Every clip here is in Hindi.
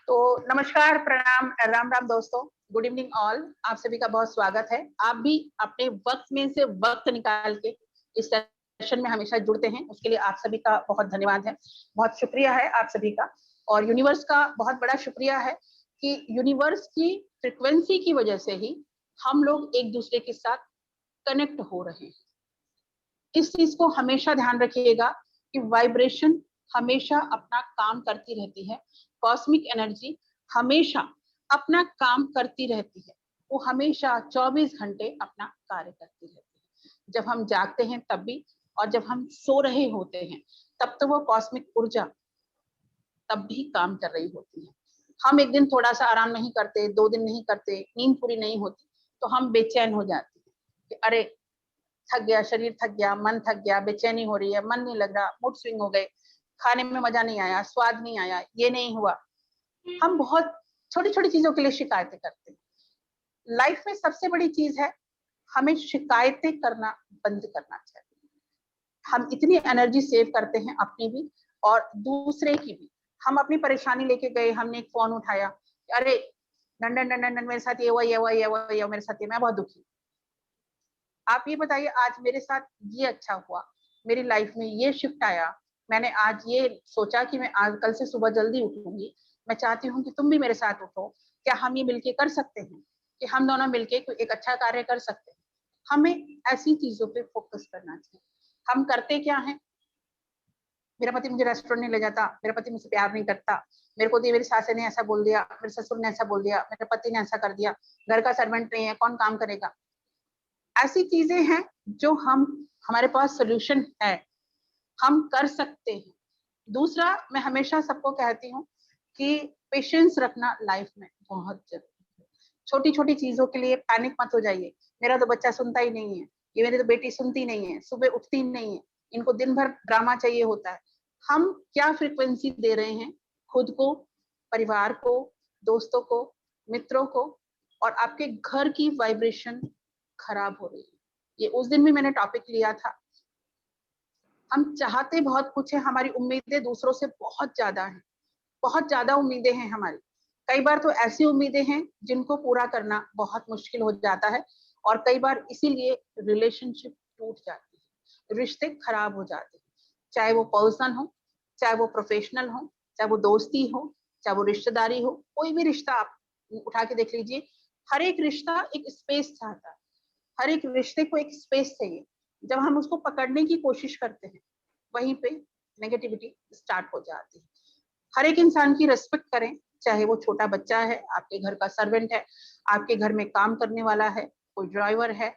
तो नमस्कार, प्रणाम, राम राम दोस्तों। Good evening all. आप सभी का बहुत स्वागत है। आप भी अपने वक्त में से वक्त निकाल के इस सेशन में हमेशा जुड़ते हैं, उसके लिए आप सभी का बहुत धन्यवाद है, बहुत शुक्रिया है आप सभी का। और यूनिवर्स का बहुत बड़ा शुक्रिया है कि यूनिवर्स की फ्रिक्वेंसी की वजह से ही हम लोग एक दूसरे के साथ कनेक्ट हो रहे हैं। इस चीज को हमेशा ध्यान रखिएगा कि वाइब्रेशन हमेशा अपना काम करती रहती है। कॉस्मिक एनर्जी हमेशा अपना काम करती रहती है। वो हमेशा 24 घंटे अपना कार्य करती रहती है। जब हम जागते हैं तब भी, और जब हम सो रहे होते हैं तब तो वो कॉस्मिक ऊर्जा तब भी काम कर रही होती है। हम एक दिन थोड़ा सा आराम नहीं करते, 2 दिन नहीं करते, नींद पूरी नहीं होती, तो हम बेचैन हो जाते हैं कि अरे थक गया, शरीर थक गया, मन थक गया, बेचैनी हो रही है, मन नहीं लग रहा, मूड स्विंग हो गए, खाने में मजा नहीं आया, स्वाद नहीं आया, ये नहीं हुआ। हम बहुत छोटी छोटी चीजों के लिए शिकायतें करते हैं। लाइफ में सबसे बड़ी चीज है, हमें शिकायतें करना बंद करना चाहिए। हम इतनी एनर्जी सेव करते हैं अपनी भी और दूसरे की भी। हम अपनी परेशानी लेके गए, हमने एक फोन उठाया, अरे नंदन नंदन नंदन मेरे साथ ये हुआ, ये हुआ, ये हुआ, ये हुआ, मेरे साथ ये, मैं बहुत दुखी। आप ये बताइए, आज मेरे साथ ये अच्छा हुआ, मेरी लाइफ में ये शिफ्ट आया, मैंने आज ये सोचा कि मैं आज कल से सुबह जल्दी उठूंगी, मैं चाहती हूँ कि तुम भी मेरे साथ उठो, क्या हम ये मिलके कर सकते हैं कि हम दोनों मिलके कोई एक अच्छा कार्य कर सकते हैं। हमें ऐसी चीजों पे फोकस करना चाहिए। हम करते क्या है, मेरा पति मुझे रेस्टोरेंट नहीं ले जाता, मेरा पति मुझसे प्यार नहीं करता, मेरे को तो मेरी सास ने ऐसा बोल दिया, मेरे ससुर ने ऐसा बोल दिया, मेरे पति ने ऐसा कर दिया, घर का सर्वेंट नहीं है, कौन काम करेगा। ऐसी चीजें हैं जो हम, हमारे पास सोल्यूशन है, हम कर सकते हैं। दूसरा, मैं हमेशा सबको कहती हूँ कि पेशेंस रखना लाइफ में बहुत जरूरी है। छोटी छोटी चीजों के लिए पैनिक मत हो जाइए, मेरा तो बच्चा सुनता ही नहीं है, ये मेरी तो बेटी सुनती नहीं है, सुबह उठती नहीं है, इनको दिन भर ड्रामा चाहिए होता है। हम क्या फ्रीक्वेंसी दे रहे हैं खुद को, परिवार को, दोस्तों को, मित्रों को, और आपके घर की वाइब्रेशन खराब हो रही है। ये उस दिन भी मैंने टॉपिक लिया था। हम चाहते बहुत कुछ है, हमारी उम्मीदें दूसरों से बहुत ज्यादा हैं, बहुत ज्यादा उम्मीदें हैं हमारी। कई बार तो ऐसी उम्मीदें हैं जिनको पूरा करना बहुत मुश्किल हो जाता है, और कई बार इसीलिए रिलेशनशिप टूट जाती है, रिश्ते खराब हो जाते हैं। चाहे वो पर्सनल हो, चाहे वो प्रोफेशनल हो, चाहे वो दोस्ती हो, चाहे वो रिश्तेदारी हो, कोई भी रिश्ता आप उठा के देख लीजिए। हर एक रिश्ता एक स्पेस चाहता है, हर एक रिश्ते को एक स्पेस चाहिए। जब हम उसको पकड़ने की कोशिश करते हैं, वहीं पे नेगेटिविटी स्टार्ट हो जाती है। हर एक इंसान की रेस्पेक्ट करें, चाहे वो छोटा बच्चा है, आपके घर का सर्वेंट है, आपके घर में काम करने वाला है, कोई ड्राइवर है,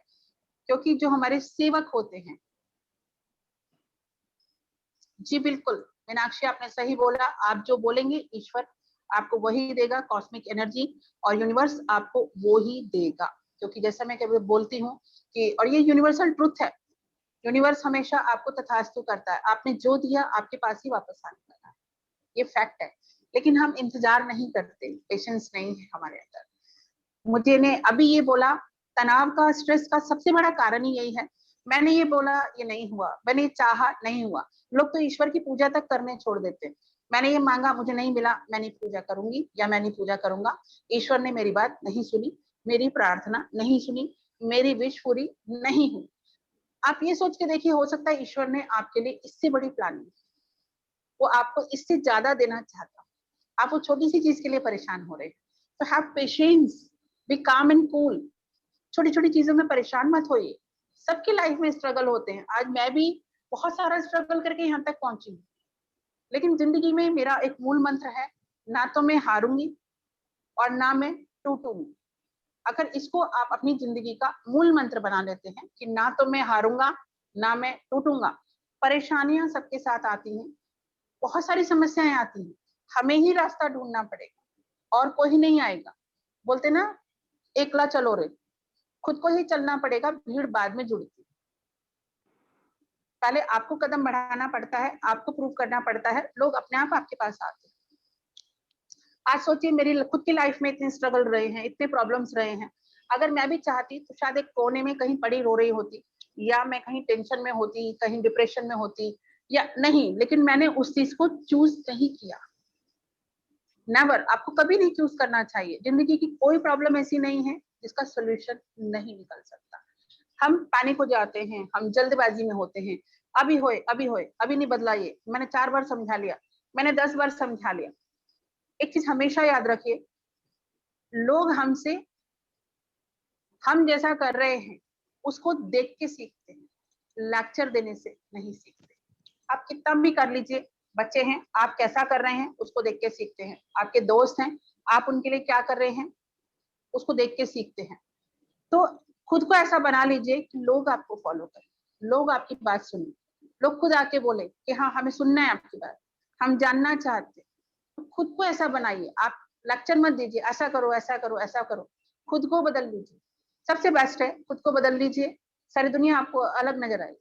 क्योंकि जो हमारे सेवक होते हैं। जी बिल्कुल मीनाक्षी, आपने सही बोला। आप जो बोलेंगे ईश्वर आपको वही देगा, कॉस्मिक एनर्जी और यूनिवर्स आपको वो ही देगा। क्योंकि जैसा मैं कभी बोलती हूँ कि, और ये यूनिवर्सल ट्रुथ है, यूनिवर्स हमेशा आपको तथास्तु करता है। आपने जो दिया आपके पास ही वापस आने वाला है, ये फैक्ट है। लेकिन हम इंतजार नहीं करते, पेशेंस नहीं है हमारे अंदर। मुझे ने अभी ये बोला, तनाव का, स्ट्रेस का सबसे बड़ा कारण ही यही है। मैंने ये बोला, ये नहीं हुआ, मैंने ये चाहा, नहीं हुआ। लोग तो ईश्वर की पूजा तक करने छोड़ देते हैं। मैंने ये मांगा, मुझे नहीं मिला, मैं नहीं पूजा करूंगी या मैं नहीं पूजा करूंगा, ईश्वर ने मेरी बात नहीं सुनी, मेरी प्रार्थना नहीं सुनी, मेरी विश पूरी नहीं हुई। आप ये सोच के देखिए, हो सकता है ईश्वर ने आपके लिए इससे बड़ी प्लानिंग, वो आपको इससे ज्यादा देना चाहता, आप वो छोटी सी चीज के लिए परेशान हो रहे हैं। तो हैव पेशेंस, बी काम एंड कूल। छोटी छोटी चीजों में परेशान मत होइए। सबकी लाइफ में स्ट्रगल होते हैं, आज मैं भी बहुत सारा स्ट्रगल करके यहाँ तक पहुंची हूँ। लेकिन जिंदगी में मेरा एक मूल मंत्र है, ना तो मैं हारूंगी और ना मैं टूटूंगी। अगर इसको आप अपनी जिंदगी का मूल मंत्र बना लेते हैं कि ना तो मैं हारूंगा, ना मैं टूटूंगा। परेशानियां सबके साथ आती हैं, बहुत सारी समस्याएं आती हैं, हमें ही रास्ता ढूंढना पड़ेगा और कोई नहीं आएगा। बोलते ना, एकला चलो रे, खुद को ही चलना पड़ेगा, भीड़ बाद में जुड़ती। पहले आपको कदम बढ़ाना पड़ता है, आपको प्रूव करना पड़ता है, लोग अपने आप आपके पास आते हैं। आज सोचिए, मेरी खुद की लाइफ में इतने स्ट्रगल रहे हैं, इतने प्रॉब्लम्स रहे हैं। अगर मैं भी चाहती तो शायद एक कोने में कहीं पड़ी रो रही होती, या मैं कहीं टेंशन में होती, कहीं डिप्रेशन में होती, या नहीं। लेकिन मैंने उस चीज को चूज नहीं किया। नेवर, आपको कभी नहीं चूज करना चाहिए। जिंदगी की कोई प्रॉब्लम ऐसी नहीं है जिसका सोल्यूशन नहीं निकल सकता। हम पैनिक हो जाते हैं, हम जल्दबाजी में होते हैं, अभी होए अभी होए, अभी नहीं बदला ये, मैंने 4 बार समझा लिया, मैंने 10 बार समझा लिया। एक चीज हमेशा याद रखिए, लोग हमसे हम जैसा कर रहे हैं उसको देख के सीखते हैं, लेक्चर देने से नहीं सीखते। आप कितना भी कर लीजिए, बच्चे हैं, आप कैसा कर रहे हैं उसको देख के सीखते हैं। आपके दोस्त हैं, आप उनके लिए क्या कर रहे हैं उसको देख के सीखते हैं। तो खुद को ऐसा बना लीजिए कि लोग आपको फॉलो करें, लोग आपकी बात सुने, लोग खुद आके बोले कि हाँ हमें सुनना है आपकी बात, हम जानना चाहते हैं। तो खुद को ऐसा बनाइए, आप लेक्चर मत दीजिए, ऐसा करो ऐसा करो ऐसा करो, खुद को बदल लीजिए। सबसे बेस्ट है खुद को बदल लीजिए, सारी दुनिया आपको अलग नजर आएगी।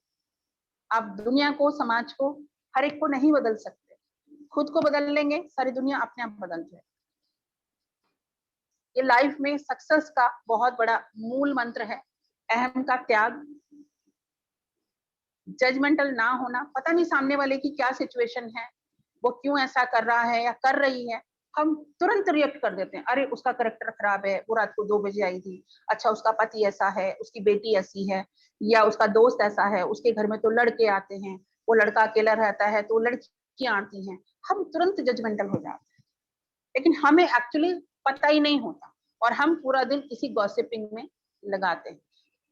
आप दुनिया को, समाज को, हर एक को नहीं बदल सकते, खुद को बदल लेंगे सारी दुनिया अपने आप बदल जाए। ये लाइफ में सक्सेस का बहुत बड़ा मूल मंत्र है, अहम का त्याग, जजमेंटल ना होना। पता नहीं सामने वाले की क्या सिचुएशन है, वो क्यों ऐसा कर रहा है या कर रही है, हम तुरंत रिएक्ट कर देते हैं, अरे उसका करेक्टर खराब है, वो रात को 2 बजे आई थी, अच्छा उसका पति ऐसा है, उसकी बेटी ऐसी है, या उसका दोस्त ऐसा है, उसके घर में तो लड़के आते हैं, वो लड़का अकेला रहता है तो लड़कियां आती हैं। हम तुरंत जजमेंटल हो जाते हैं, लेकिन हमें एक्चुअली पता ही नहीं होता और हम पूरा दिन इसी गॉसिपिंग में लगाते हैं।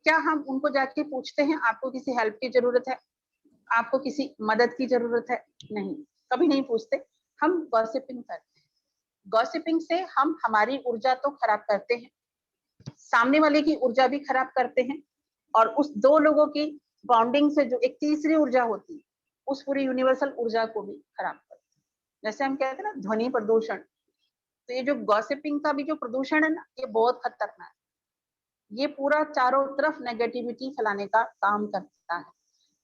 क्या हम उनको जाके पूछते हैं आपको किसी हेल्प की जरूरत है, आपको किसी मदद की जरूरत है? नहीं, कभी नहीं पूछते, हम गॉसिपिंग करते हैं। गॉसिपिंग से हम हमारी ऊर्जा तो खराब करते हैं, सामने वाले की ऊर्जा भी खराब करते हैं, और उस दो लोगों की बॉन्डिंग से जो एक तीसरी ऊर्जा होती है, उस पूरी यूनिवर्सल ऊर्जा को भी खराब करते हैं। जैसे हम कहते हैं ना ध्वनि प्रदूषण, तो ये जो गॉसिपिंग का भी जो प्रदूषण है ना, ये बहुत खतरनाक है। ये पूरा चारों तरफ नेगेटिविटी फैलाने का काम करता है।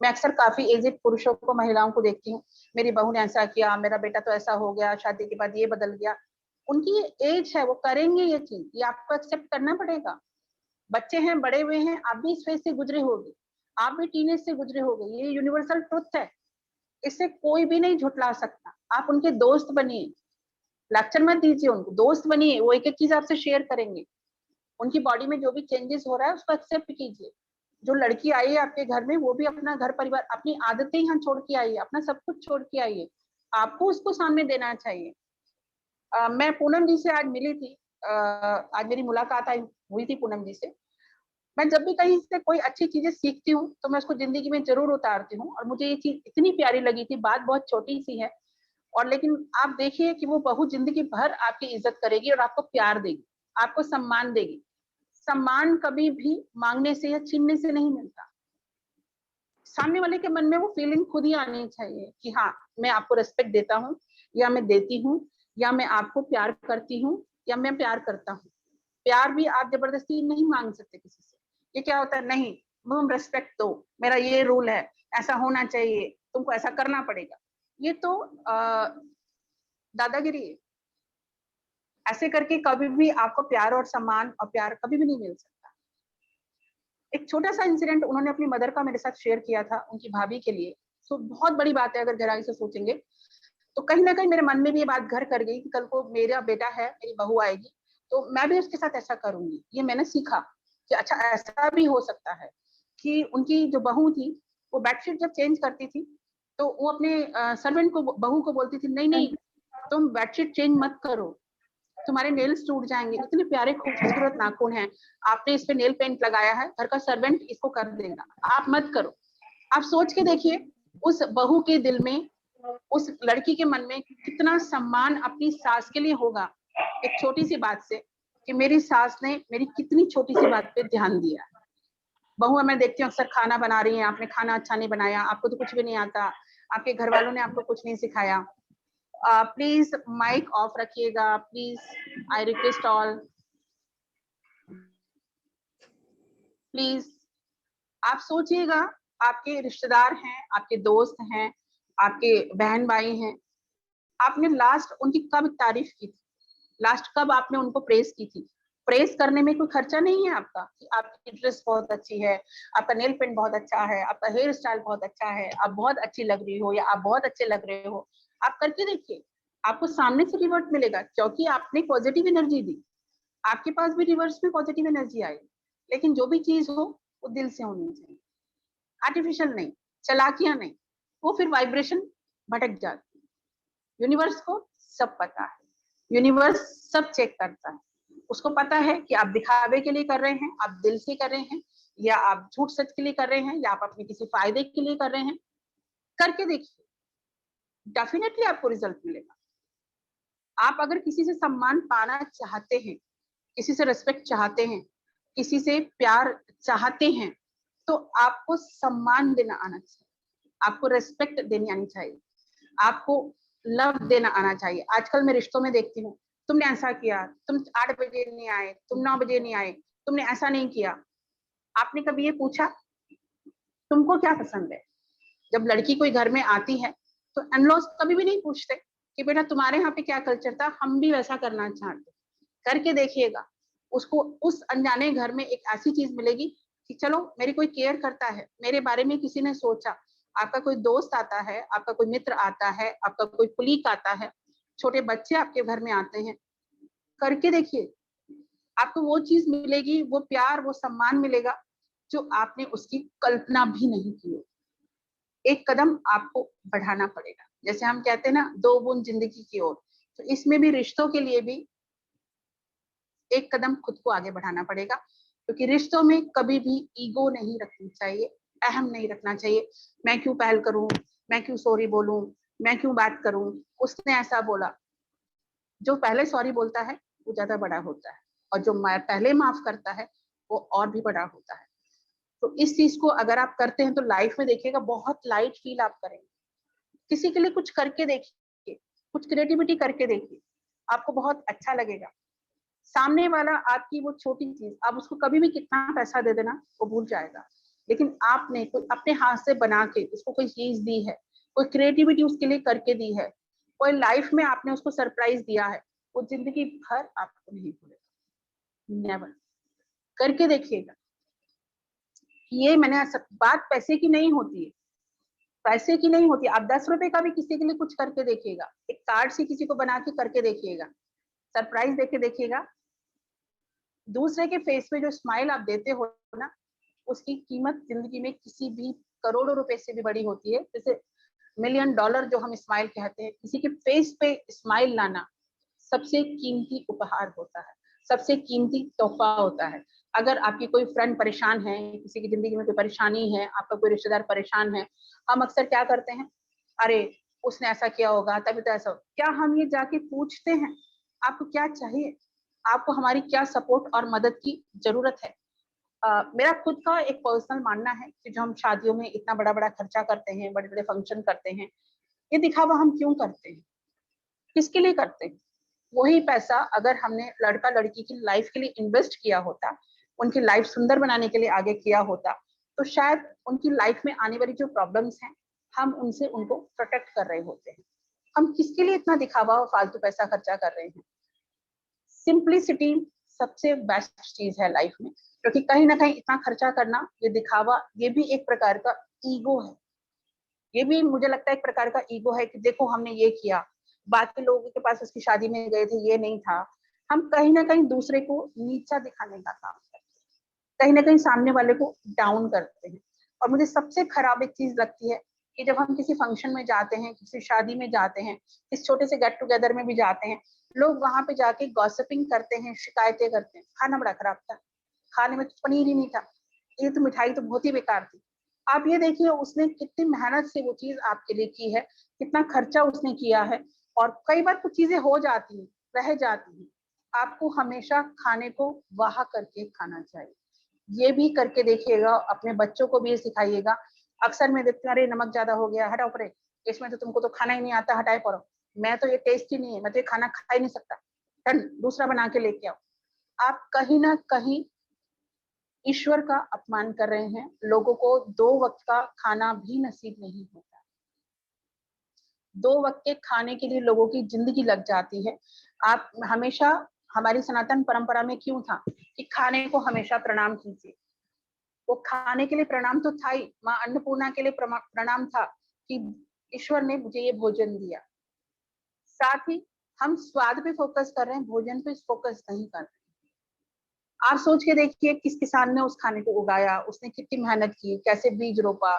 मैं अक्सर काफी एजेड पुरुषों को, महिलाओं को देखती हूँ, मेरी बहू ने ऐसा किया, मेरा बेटा तो ऐसा हो गया, शादी के बाद ये बदल गया। उनकी एज है, वो करेंगे ये चीज, ये आपको एक्सेप्ट करना पड़ेगा। बच्चे हैं, बड़े हुए हैं, आप भी इस फेज से गुजरे होगे, आप भी टीनेज से गुजरे होगे, ये यूनिवर्सल ट्रुथ है, इससे कोई भी नहीं झुटला सकता। आप उनके दोस्त बनिए, लेक्चर मत दीजिए उनको, दोस्त बनिए, वो एक एक चीज आपसे शेयर करेंगे। उनकी बॉडी में जो भी चेंजेस हो रहा है उसको एक्सेप्ट कीजिए। जो लड़की आई है आपके घर में, वो भी अपना घर परिवार, अपनी आदतें यहाँ छोड़ के आई है, अपना सब कुछ छोड़ के आई है, आपको उसको सामने देना चाहिए। मैं पूनम जी से आज मिली थी, आज मेरी मुलाकात हुई थी पूनम जी से। मैं जब भी कहीं से कोई अच्छी चीजें सीखती हूँ तो मैं उसको जिंदगी में जरूर उतारती हूँ, और मुझे ये चीज इतनी प्यारी लगी थी। बात बहुत छोटी सी है, और लेकिन आप देखिए कि वो बहू जिंदगी भर आपकी इज्जत करेगी और आपको प्यार देगी, आपको सम्मान देगी। सम्मान कभी भी मांगने से या छीनने से नहीं मिलता। सामने वाले के मन में वो फीलिंग खुद ही आनी चाहिए कि हाँ मैं आपको रिस्पेक्ट देता हूँ, या मैं देती हूँ, या मैं आपको प्यार करती हूँ, या मैं प्यार करता हूँ। प्यार भी आप जबरदस्ती नहीं मांग सकते किसी से। ये क्या होता है, नहीं तुम रिस्पेक्ट दो, मेरा ये रूल है, ऐसा होना चाहिए, तुमको ऐसा करना पड़ेगा, ये तो दादागिरी है। ऐसे करके कभी भी आपको प्यार और सम्मान और प्यार कभी भी नहीं मिल सकता। एक छोटा सा इंसिडेंट उन्होंने अपनी मदर का मेरे साथ शेयर किया था उनकी भाभी के लिए। तो बहुत बड़ी बात है अगर गहराई से सोचेंगे तो। कहीं ना कहीं मेरे मन में भी ये बात घर कर गई कि कल को मेरा बेटा है, मेरी बहू आएगी तो मैं भी उसके साथ ऐसा करूंगी। ये मैंने सीखा कि अच्छा ऐसा भी हो सकता है कि उनकी जो बहू थी वो बेडशीट जब चेंज करती थी तो वो अपने सर्वेंट को, बहू को बोलती थी, नहीं नहीं तुम बेडशीट चेंज मत करो, तुम्हारे नेल्स टूट जाएंगे, इतने प्यारे खूबसूरत नाखून हैं, आपने इस पे नेल पेंट लगाया है, घर का सर्वेंट इसको कर देगा, आप मत करो। आप सोच के देखिए उस बहू के दिल में, उस लड़की के मन में कितना सम्मान अपनी सास के लिए होगा, एक छोटी सी बात से, कि मेरी सास ने मेरी कितनी छोटी सी बात पे ध्यान दिया। बहू मैं देखती हूँ अक्सर खाना बना रही है, आपने खाना अच्छा नहीं बनाया, आपको तो कुछ भी नहीं आता, आपके घर वालों ने आपको कुछ नहीं सिखाया। प्लीज माइक ऑफ रखिएगा please, I request all please. आप सोचिएगा, आपके रिश्तेदार हैं, आपके दोस्त हैं, आपके बहन भाई हैं, आपने लास्ट उनकी कब तारीफ की थी, लास्ट कब आपने उनको प्रेस की थी? प्रेस करने में कोई खर्चा नहीं है आपका कि आपकी ड्रेस बहुत अच्छी है, आपका नेल पेंट बहुत अच्छा है, आपका हेयर स्टाइल बहुत अच्छा है, आप बहुत अच्छी लग रही हो या आप बहुत अच्छे लग रहे हो। आप करके देखिए, आपको सामने से रिवर्ट मिलेगा क्योंकि आपने पॉजिटिव एनर्जी दी, आपके पास भी रिवर्स में पॉजिटिव एनर्जी आएगी। लेकिन जो भी चीज हो वो दिल से होनी चाहिए, आर्टिफिशियल नहीं, चालाकियां नहीं, वो फिर वाइब्रेशन भटक जाती है। यूनिवर्स को सब पता है, यूनिवर्स सब चेक करता है, उसको पता है कि आप दिखावे के लिए कर रहे हैं, आप दिल से कर रहे हैं, या आप झूठ सच के लिए कर रहे हैं, या आप अपने किसी फायदे के लिए कर रहे हैं। करके देखिए, डेफिनेटली आपको रिजल्ट मिलेगा। आप अगर किसी से सम्मान पाना चाहते हैं, किसी से रिस्पेक्ट चाहते हैं, किसी से प्यार चाहते हैं, तो आपको सम्मान देना आना चाहिए, आपको रिस्पेक्ट देनी आनी चाहिए, आपको लव देना आना चाहिए। आजकल मैं रिश्तों में देखती हूँ, तुमने ऐसा किया, तुम 8 बजे नहीं आए, तुम 9 बजे नहीं आए, तुमने ऐसा नहीं किया। आपने कभी ये पूछा तुमको क्या पसंद है? जब लड़की कोई घर में आती है तो अनलॉस कभी भी नहीं पूछते कि बेटा तुम्हारे यहाँ पे क्या कल्चर था, हम भी वैसा करना चाहते। करके देखिएगा, उसको उस अनजाने घर में एक ऐसी चीज मिलेगी कि चलो मेरी कोई केयर करता है, मेरे बारे में किसी ने सोचा। आपका कोई दोस्त आता है, आपका कोई मित्र आता है, आपका कोई कुलीग आता है, छोटे बच्चे आपके घर में आते हैं। करके देखिए, आपको वो चीज मिलेगी, वो प्यार, वो सम्मान मिलेगा जो आपने उसकी कल्पना भी नहीं की। एक कदम आपको बढ़ाना पड़ेगा। जैसे हम कहते हैं ना, 2 बूंद जिंदगी की ओर, तो इसमें भी रिश्तों के लिए भी एक कदम खुद को आगे बढ़ाना पड़ेगा। क्योंकि रिश्तों में कभी भी ईगो नहीं रखनी चाहिए, अहम नहीं रखना चाहिए। मैं क्यों पहल करूं, मैं क्यों सॉरी बोलूं, मैं क्यों बात करूं, उसने ऐसा बोला। जो पहले सॉरी बोलता है वो ज्यादा बड़ा होता है, और जो पहले माफ करता है वो और भी बड़ा होता है। तो इस चीज को अगर आप करते हैं तो लाइफ में देखिएगा बहुत लाइट फील आप करेंगे। किसी के लिए कुछ करके देखिए, कुछ क्रिएटिविटी करके देखिए, आपको बहुत अच्छा लगेगा। सामने वाला आपकी वो छोटी चीज, आप उसको कभी भी कितना पैसा दे देना वो भूल जाएगा। लेकिन आपने कोई अपने हाथ से बना के उसको कोई चीज दी है, कोई क्रिएटिविटी उसके लिए करके दी है, कोई लाइफ में आपने उसको सरप्राइज दिया है, वो जिंदगी भर आपको नहीं भूलेगा, नेवर। करके देखिएगा। ये मैंने बात पैसे की नहीं होती है, पैसे की नहीं होती। आप 10 रुपए का भी किसी के लिए कुछ करके देखिएगा, एक कार्ड से किसी को बना के करके देखिएगा, सरप्राइज देके देखिएगा। दूसरे के फेस पे जो स्माइल आप देते हो ना, उसकी कीमत जिंदगी में किसी भी करोड़ों रुपए से भी बड़ी होती है। जैसे $1,000,000 जो हम स्माइल कहते हैं, किसी के फेस पे स्माइल लाना सबसे कीमती उपहार होता है, सबसे कीमती तोहफा होता है। अगर आपकी कोई फ्रेंड परेशान है, किसी की जिंदगी में कोई परेशानी है, आपका कोई रिश्तेदार परेशान है, हम अक्सर क्या करते हैं, अरे उसने ऐसा किया होगा तभी तो ऐसा। क्या हम ये जाके पूछते हैं आपको क्या चाहिए, आपको हमारी क्या सपोर्ट और मदद की जरूरत है? मेरा खुद का एक पर्सनल मानना है कि जो हम शादियों में इतना बड़ा बड़ा खर्चा करते हैं, बड़े बड़े फंक्शन करते हैं, ये दिखावा हम क्यों करते हैं, किसके लिए करते हैं? वही पैसा अगर हमने लड़का लड़की की लाइफ के लिए इन्वेस्ट किया होता, उनकी लाइफ सुंदर बनाने के लिए आगे किया होता, तो शायद उनकी लाइफ में आने वाली जो प्रॉब्लम्स हैं, हम उनसे उनको प्रोटेक्ट कर रहे होते हैं। हम किसके लिए इतना दिखावा और फालतू पैसा खर्चा कर रहे हैं? सिंप्लिसिटी सबसे बेस्ट चीज है लाइफ में। क्योंकि कहीं ना कहीं इतना खर्चा करना, ये दिखावा, ये भी एक प्रकार का ईगो है। ये भी मुझे लगता है एक प्रकार का ईगो है कि देखो हमने ये किया, बाकी लोगों के पास उसकी शादी में गए थे, ये नहीं था। हम कहीं ना कहीं दूसरे को नीचा दिखाने का काम करते हैं, कहीं ना कहीं सामने वाले को डाउन करते हैं। और मुझे सबसे खराब एक चीज लगती है कि जब हम किसी फंक्शन में जाते हैं, किसी शादी में जाते हैं, किसी छोटे से गेट टुगेदर में भी जाते हैं, लोग वहां पे जाके गॉसिपिंग करते हैं, शिकायतें करते हैं, खाना बड़ा खराब था, खाने में तो पनीर ही नहीं था, ये तो मिठाई तो बहुत ही बेकार थी। आप ये देखिए उसने कितनी मेहनत से वो चीज आपके लिए की है, कितना खर्चा उसने किया है। और कई बार कुछ चीजें हो जाती हैं, रह जाती हैं। आपको हमेशा खाने को वाह करके खाना चाहिए। ये भी करके देखिएगा, अपने बच्चों को भी ये सिखाइएगा। अक्सर मैं देखती हूँ, अरे नमक ज्यादा हो गया, हटाओ परे, इसमें तो तुमको तो खाना ही नहीं आता, हटाए पड़ो, मैं तो ये टेस्ट ही नहीं है, मैं तो ये खाना खा ही नहीं सकता, डन दूसरा बना के लेके आओ। आप कहीं ना कहीं ईश्वर का अपमान कर रहे हैं। लोगों को 2 वक्त का खाना भी नसीब नहीं होता, 2 वक्त के खाने के लिए लोगों की जिंदगी लग जाती है। आप हमेशा, हमारी सनातन परंपरा में क्यों था कि खाने को हमेशा प्रणाम कीजिए। वो खाने के लिए प्रणाम तो था ही, माँ अन्नपूर्णा के लिए प्रणाम था कि ईश्वर ने मुझे ये भोजन दिया। साथ ही हम स्वाद पे फोकस कर रहे हैं, भोजन पे फोकस नहीं कर रहे। आप सोच के देखिए, किस किसान ने उस खाने को उगाया, उसने कितनी मेहनत की, कैसे बीज रोपा,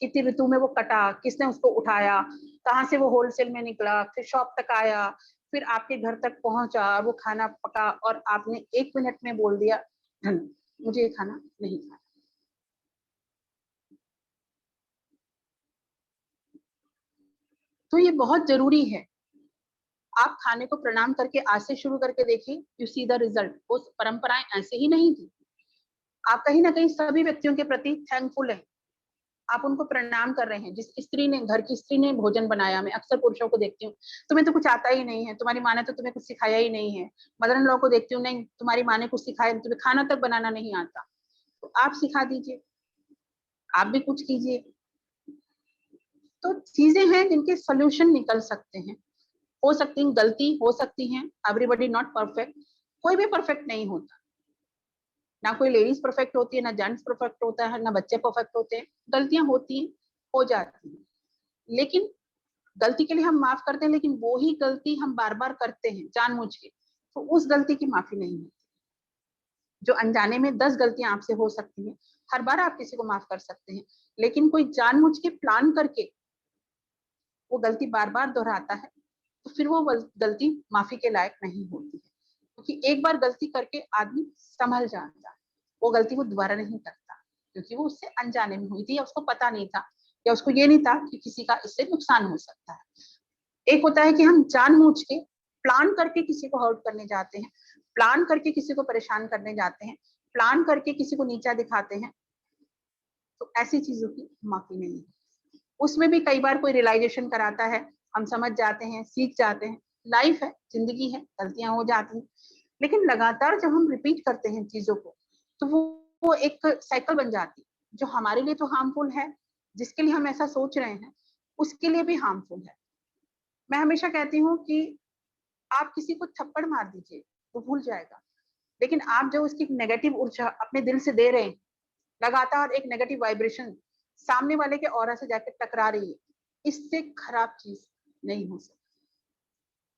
कितनी ऋतु में वो कटा, किसने उसको उठाया, कहाँ से वो होलसेल में निकला, फिर शॉप तक आया, फिर आपके घर तक पहुंचा, वो खाना पका और आपने 1 मिनट में बोल दिया मुझे ये खाना नहीं खाना। तो ये बहुत जरूरी है। आप खाने को प्रणाम करके आज से शुरू करके देखिए, यू सी द रिजल्ट। वो परंपराएं ऐसे ही नहीं थी। आप कहीं ना कहीं सभी व्यक्तियों के प्रति थैंकफुल है, आप उनको प्रणाम कर रहे हैं। जिस स्त्री ने, घर की स्त्री ने भोजन बनाया, मैं अक्सर पुरुषों को देखती हूँ, तुम्हें तो कुछ आता ही नहीं है, तुम्हारी माँ ने तो तुम्हें कुछ सिखाया ही नहीं है। मदर इन लॉ को देखती हूँ, नहीं तुम्हारी माँ ने कुछ सिखाया, तुम्हें खाना तक बनाना नहीं आता, तो आप सिखा दीजिए, आप भी कुछ कीजिए। तो चीजें हैं जिनके सोल्यूशन निकल सकते हैं। हो सकती है गलती हो सकती है, एवरीबडी नॉट परफेक्ट, कोई भी परफेक्ट नहीं होता, ना कोई लेडीज परफेक्ट होती है, ना जेंट्स परफेक्ट होता है, ना बच्चे परफेक्ट होते हैं। गलतियां होती हैं, हो जाती हैं, लेकिन गलती के लिए हम माफ करते हैं, लेकिन वो ही गलती हम बार बार करते हैं जानबूझ के, तो उस गलती की माफी नहीं है। जो अनजाने में 10 गलतियां आपसे हो सकती हैं, हर बार आप किसी को माफ कर सकते हैं, लेकिन कोई जानबूझ के प्लान करके वो गलती बार बार दोहराता है, तो फिर वो गलती माफी के लायक नहीं होती है। क्योंकि एक बार गलती करके आदमी संभल जाता है, वो गलती वो दोबारा नहीं करता, क्योंकि वो उससे अनजाने में हुई थी, या उसको पता नहीं था, या उसको ये नहीं था कि किसी का इससे नुकसान हो सकता है। एक होता है कि हम जानबूझ के प्लान करके किसी को हर्ट करने जाते हैं, प्लान करके किसी को परेशान करने जाते हैं, प्लान करके किसी को नीचा दिखाते हैं, तो ऐसी चीजों की माफी नहीं है। उसमें भी कई बार कोई रियलाइजेशन कराता है, हम समझ जाते हैं, सीख जाते हैं। लाइफ है, जिंदगी है, गलतियां हो जाती हैं, लेकिन लगातार जब हम रिपीट करते हैं चीजों को, तो वो एक साइकिल बन जाती है, जो हमारे लिए तो हार्मफुल है, जिसके लिए हम ऐसा सोच रहे हैं उसके लिए भी हार्मफुल है। मैं हमेशा कहती हूँ कि आप किसी को थप्पड़ मार दीजिए, वो भूल जाएगा, लेकिन आप जो उसकी नेगेटिव ऊर्जा अपने दिल से दे रहे हैं, लगातार एक नेगेटिव वाइब्रेशन सामने वाले के ऑरा से जाकर टकरा रही है, इससे खराब चीज नहीं हो सकती,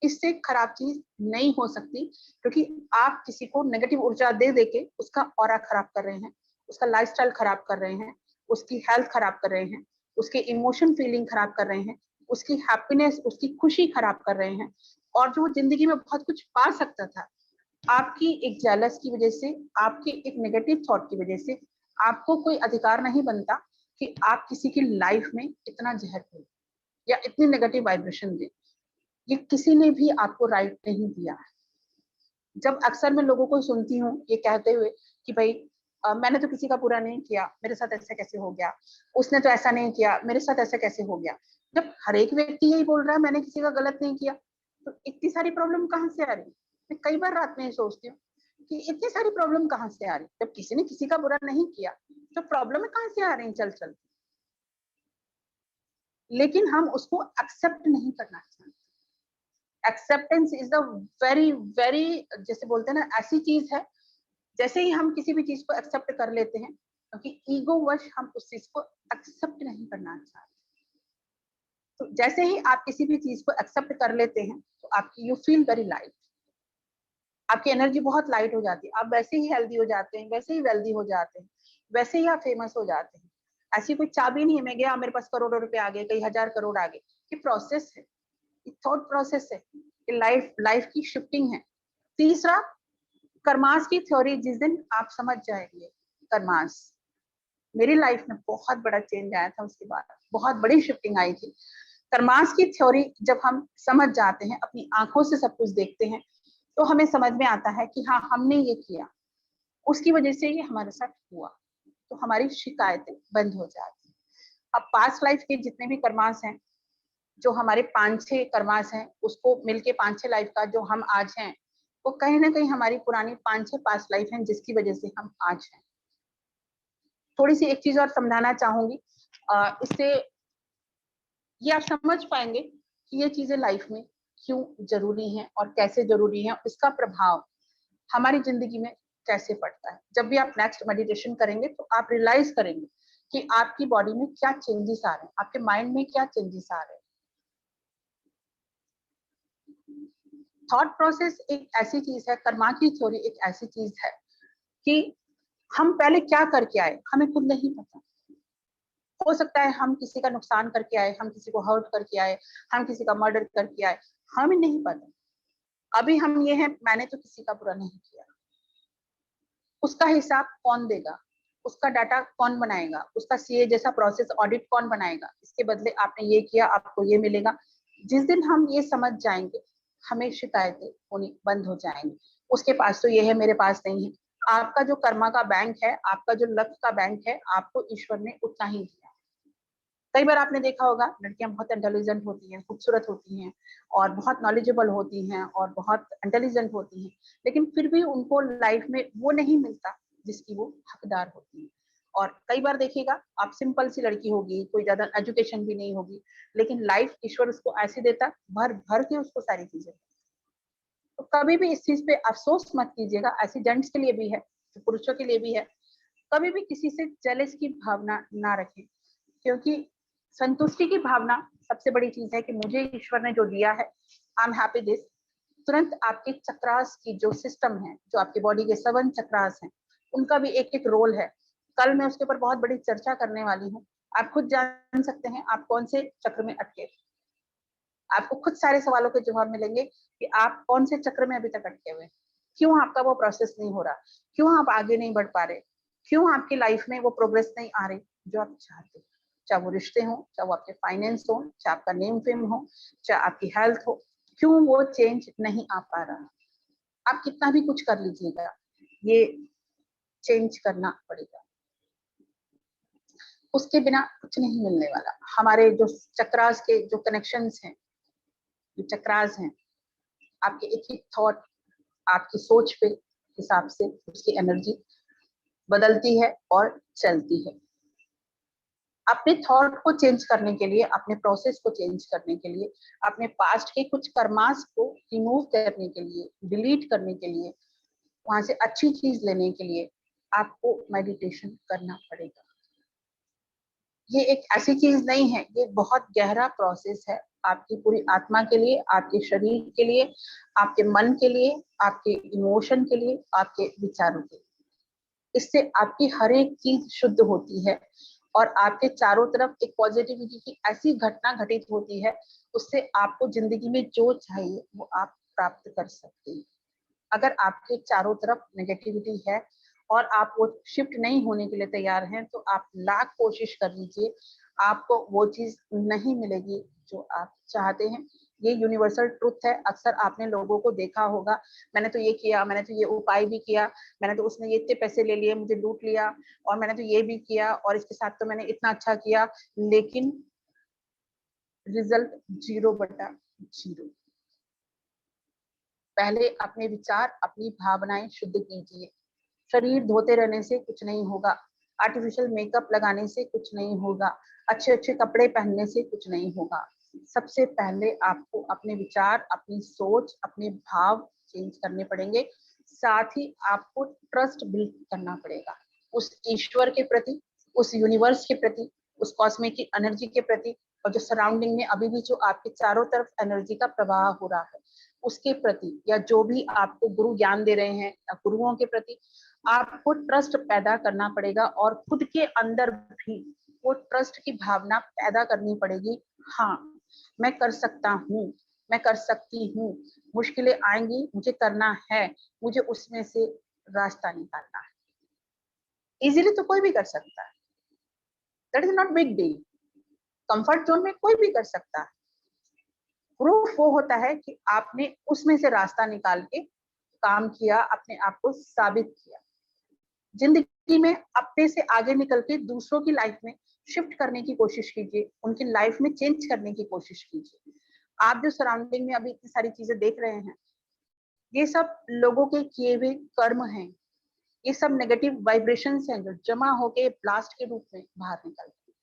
इससे खराब चीज नहीं हो सकती, क्योंकि आप किसी को नेगेटिव ऊर्जा दे देके उसका ऑरा खराब कर रहे हैं, उसका लाइफस्टाइल खराब कर रहे हैं, उसकी हेल्थ खराब कर रहे हैं, उसके इमोशन फीलिंग खराब कर रहे हैं, उसकी हैप्पीनेस, उसकी खुशी खराब कर रहे हैं, और जो जिंदगी में बहुत कुछ पा सकता था, आपकी एक जेलस की वजह से, आपके एक नेगेटिव थॉट की वजह से, आपको कोई अधिकार नहीं बनता कि आप किसी की लाइफ में इतना जहर दें या इतनी नेगेटिव वाइब्रेशन दें। ये किसी ने भी आपको राइट नहीं दिया है। जब अक्सर मैं लोगों को सुनती हूँ ये कहते हुए कि भाई मैंने तो किसी का बुरा नहीं किया, मेरे साथ ऐसा कैसे हो गया, उसने तो ऐसा नहीं किया, मेरे साथ ऐसा कैसे हो गया। जब हर एक व्यक्ति यही बोल रहा है मैंने किसी का गलत नहीं किया, तो इतनी सारी प्रॉब्लम कहाँ से आ रही है। मैं कई बार रात में सोचती हूँ कि इतनी सारी प्रॉब्लम कहाँ से आ रही है, जब किसी ने किसी का बुरा नहीं किया तो प्रॉब्लम कहाँ से आ रही है चल चल। लेकिन हम उसको एक्सेप्ट नहीं करना चाहते। Acceptance is the very very, जैसे बोलते हैं ना, ऐसी चीज है, जैसे ही हम किसी भी चीज को एक्सेप्ट कर लेते हैं, क्योंकि ईगो वश हम उस चीज को एक्सेप्ट नहीं करना चाहते, तो जैसे ही आप किसी भी चीज को एक्सेप्ट कर लेते हैं, तो आपकी यू फील वेरी लाइट, आपकी एनर्जी बहुत लाइट हो जाती है, आप वैसे ही हेल्दी हो जाते हैं, वैसे ही वेल्दी हो जाते हैं, वैसे ही आप फेमस हो जाते हैं। ऐसी कोई चाबी नहीं है मैं गया मेरे पास करोड़ों रुपए आ गए, कई हजार करोड़ आ गए। ये प्रोसेस है, ये थॉट प्रोसेस है, ये लाइफ लाइफ की शिफ्टिंग है। तीसरा, कर्मास की थ्योरी जिस दिन आप समझ जाएंगे, कर्मास, मेरी लाइफ में बहुत बड़ा चेंज आया था, उसके बाद बहुत बड़ी शिफ्टिंग आई थी। कर्मास की थ्योरी जब हम समझ जाते हैं, अपनी आंखों से सब कुछ देखते हैं, तो हमें समझ में आता है कि हाँ हमने ये किया, उसकी वजह से ये हमारे साथ हुआ, तो हमारी शिकायतें बंद हो जाती हैं। अब पास्ट लाइफ के जितने भी कर्मास हैं, जो हमारे 5-6 कर्मास हैं, उसको मिलके 5-6 लाइफ का जो हम आज हैं, वो कहीं ना कहीं हमारी पुरानी 5-6 पास्ट लाइफ हैं, जिसकी वजह से हम आज हैं। थोड़ी सी एक चीज और समझाना चाहूंगी, इससे ये आप समझ पाएंगे कि ये चीजें लाइफ में क्यों जरूरी हैं और कैसे जरूरी हैं, इसका प्रभाव हमारी जिंदगी में कैसे पड़ता है। जब भी आप नेक्स्ट मेडिटेशन करेंगे तो आप रियलाइज करेंगे कि आपकी बॉडी में क्या चेंजेस आ रहे हैं, आपके माइंड में क्या चेंजेस आ रहे हैं। थॉट प्रोसेस एक ऐसी चीज है, कर्मा की थ्योरी एक ऐसी चीज है कि हम पहले क्या करके आए हमें खुद नहीं पता। हो सकता है हम किसी का नुकसान करके आए, हम किसी को हर्ट करके आए, हम किसी का मर्डर करके आए, हमें नहीं पता। अभी हम ये हैं, मैंने तो किसी का बुरा नहीं किया, उसका हिसाब कौन देगा, उसका डाटा कौन बनाएगा, उसका सीए जैसा प्रोसेस ऑडिट कौन बनाएगा, इसके बदले आपने ये किया आपको ये मिलेगा। जिस दिन हम ये समझ जाएंगे हमें शिकायतें होनी बंद हो जाएंगी। उसके पास तो ये है, मेरे पास नहीं है। आपका जो कर्मा का बैंक है, आपका जो लक का बैंक है, आपको ईश्वर ने उतना ही दिया। कई बार आपने देखा होगा लड़कियां बहुत इंटेलिजेंट होती हैं, खूबसूरत होती हैं और बहुत नॉलेजेबल होती हैं और बहुत इंटेलिजेंट होती हैं, लेकिन फिर भी उनको लाइफ में वो नहीं मिलता जिसकी वो हकदार होती है। और कई बार देखिएगा आप, सिंपल सी लड़की होगी, कोई ज्यादा एजुकेशन भी नहीं होगी, लेकिन लाइफ ईश्वर उसको ऐसे देता, भर भर के उसको सारी चीजें। तो कभी भी इस चीज पे अफसोस मत कीजिएगा, ऐसी जेंट्स के लिए भी है, पुरुषों के लिए भी है। कभी भी किसी से जेलस की भावना ना रखें, क्योंकि संतुष्टि की भावना सबसे बड़ी चीज है कि मुझे ईश्वर ने जो दिया है, आई एम हैप्पी दिस। तुरंत आपके चक्रास की जो सिस्टम है, जो आपके बॉडी के 7 चक्रास हैं, उनका भी एक एक रोल है। कल मैं उसके ऊपर बहुत बड़ी चर्चा करने वाली हूँ। आप खुद जान सकते हैं आप कौन से चक्र में अटके। आपको खुद सारे सवालों के जवाब मिलेंगे कि आप कौन से चक्र में अभी तक अटके हुए, क्यों आपका वो प्रोसेस नहीं हो रहा, क्यों आप आगे नहीं बढ़ पा रहे, क्यों आपकी लाइफ में वो प्रोग्रेस नहीं आ रही जो आप चाहते। चाहे वो रिश्ते हो, चाहे वो आपके फाइनेंस हो, चाहे आपका नेम फेम हो, चाहे आपकी हेल्थ हो, क्यों वो चेंज नहीं आ पा रहा। आप कितना भी कुछ कर लीजिएगा, ये चेंज करना पड़ेगा, उसके बिना कुछ नहीं मिलने वाला। हमारे जो चक्रास के जो कनेक्शंस हैं, जो चक्रास हैं, आपके एक ही थॉट, आपकी सोच पे हिसाब से उसकी एनर्जी बदलती है और चलती है। अपने थॉट को चेंज करने के लिए, अपने प्रोसेस को चेंज करने के लिए, अपने पास्ट के कुछ कर्मास को रिमूव करने के लिए, डिलीट करने के लिए, वहां से अच्छी चीज लेने के लिए आपको मेडिटेशन करना पड़ेगा। ये एक ऐसी चीज नहीं है, ये बहुत गहरा प्रोसेस है, आपकी पूरी आत्मा के लिए, आपके शरीर के लिए, आपके मन के लिए, आपके इमोशन के लिए, आपके विचारों के लिए। इससे आपकी हर एक चीज शुद्ध होती है और आपके चारों तरफ एक पॉजिटिविटी की ऐसी घटना घटित होती है, उससे आपको जिंदगी में जो चाहिए वो आप प्राप्त कर सकते हैं। अगर आपके चारों तरफ नेगेटिविटी है और आप वो शिफ्ट नहीं होने के लिए तैयार हैं, तो आप लाख कोशिश कर लीजिए, आपको वो चीज नहीं मिलेगी जो आप चाहते हैं। ये यूनिवर्सल ट्रुथ है। अक्सर आपने लोगों को देखा होगा, मैंने तो ये किया, मैंने तो ये उपाय भी किया, मैंने तो उसने ये इतने पैसे ले लिए, मुझे लूट लिया, और मैंने तो ये भी किया और इसके साथ तो मैंने इतना अच्छा किया, लेकिन रिजल्ट 0/0। पहले अपने विचार, अपनी भावनाएं शुद्ध कीजिए। शरीर धोते रहने से कुछ नहीं होगा, आर्टिफिशियल मेकअप लगाने से कुछ नहीं होगा, अच्छे अच्छे कपड़े पहनने से कुछ नहीं होगा। सबसे पहले आपको अपने विचार, अपनी सोच, अपने भाव चेंज करने पड़ेंगे। साथ ही आपको ट्रस्ट बिल्ड करना पड़ेगा उस ईश्वर के प्रति, उस यूनिवर्स के प्रति, उस कॉस्मिक की एनर्जी के प्रति, और जो सराउंडिंग में अभी भी जो आपके चारों तरफ एनर्जी का प्रवाह हो रहा है उसके प्रति, या जो भी आपको गुरु ज्ञान दे रहे हैं या गुरुओं के प्रति आपको ट्रस्ट पैदा करना पड़ेगा। और खुद के अंदर भी वो ट्रस्ट की भावना पैदा करनी पड़ेगी। हाँ, मैं कर सकता हूँ, मैं कर सकती हूँ, मुश्किलें आएंगी, मुझे करना है, मुझे उसमें से रास्ता निकालना है। इजीली तो कोई भी कर सकता है, that is not big deal. Comfort zone में कोई भी कर सकता है। प्रूफ वो होता है कि आपने उसमें से रास्ता निकाल के काम किया, अपने आप को साबित किया। जिंदगी में अपने से आगे निकल के दूसरों की लाइफ में शिफ्ट करने की कोशिश कीजिए, उनकी लाइफ में चेंज करने की कोशिश कीजिए। आप जो सराउंडिंग में अभी इतनी सारी चीजें देख रहे हैं, ये सब लोगों के किए हुए कर्म हैं, ये सब नेगेटिव वाइब्रेशंस हैं जो जमा होके ब्लास्ट के रूप में बाहर निकलते हैं।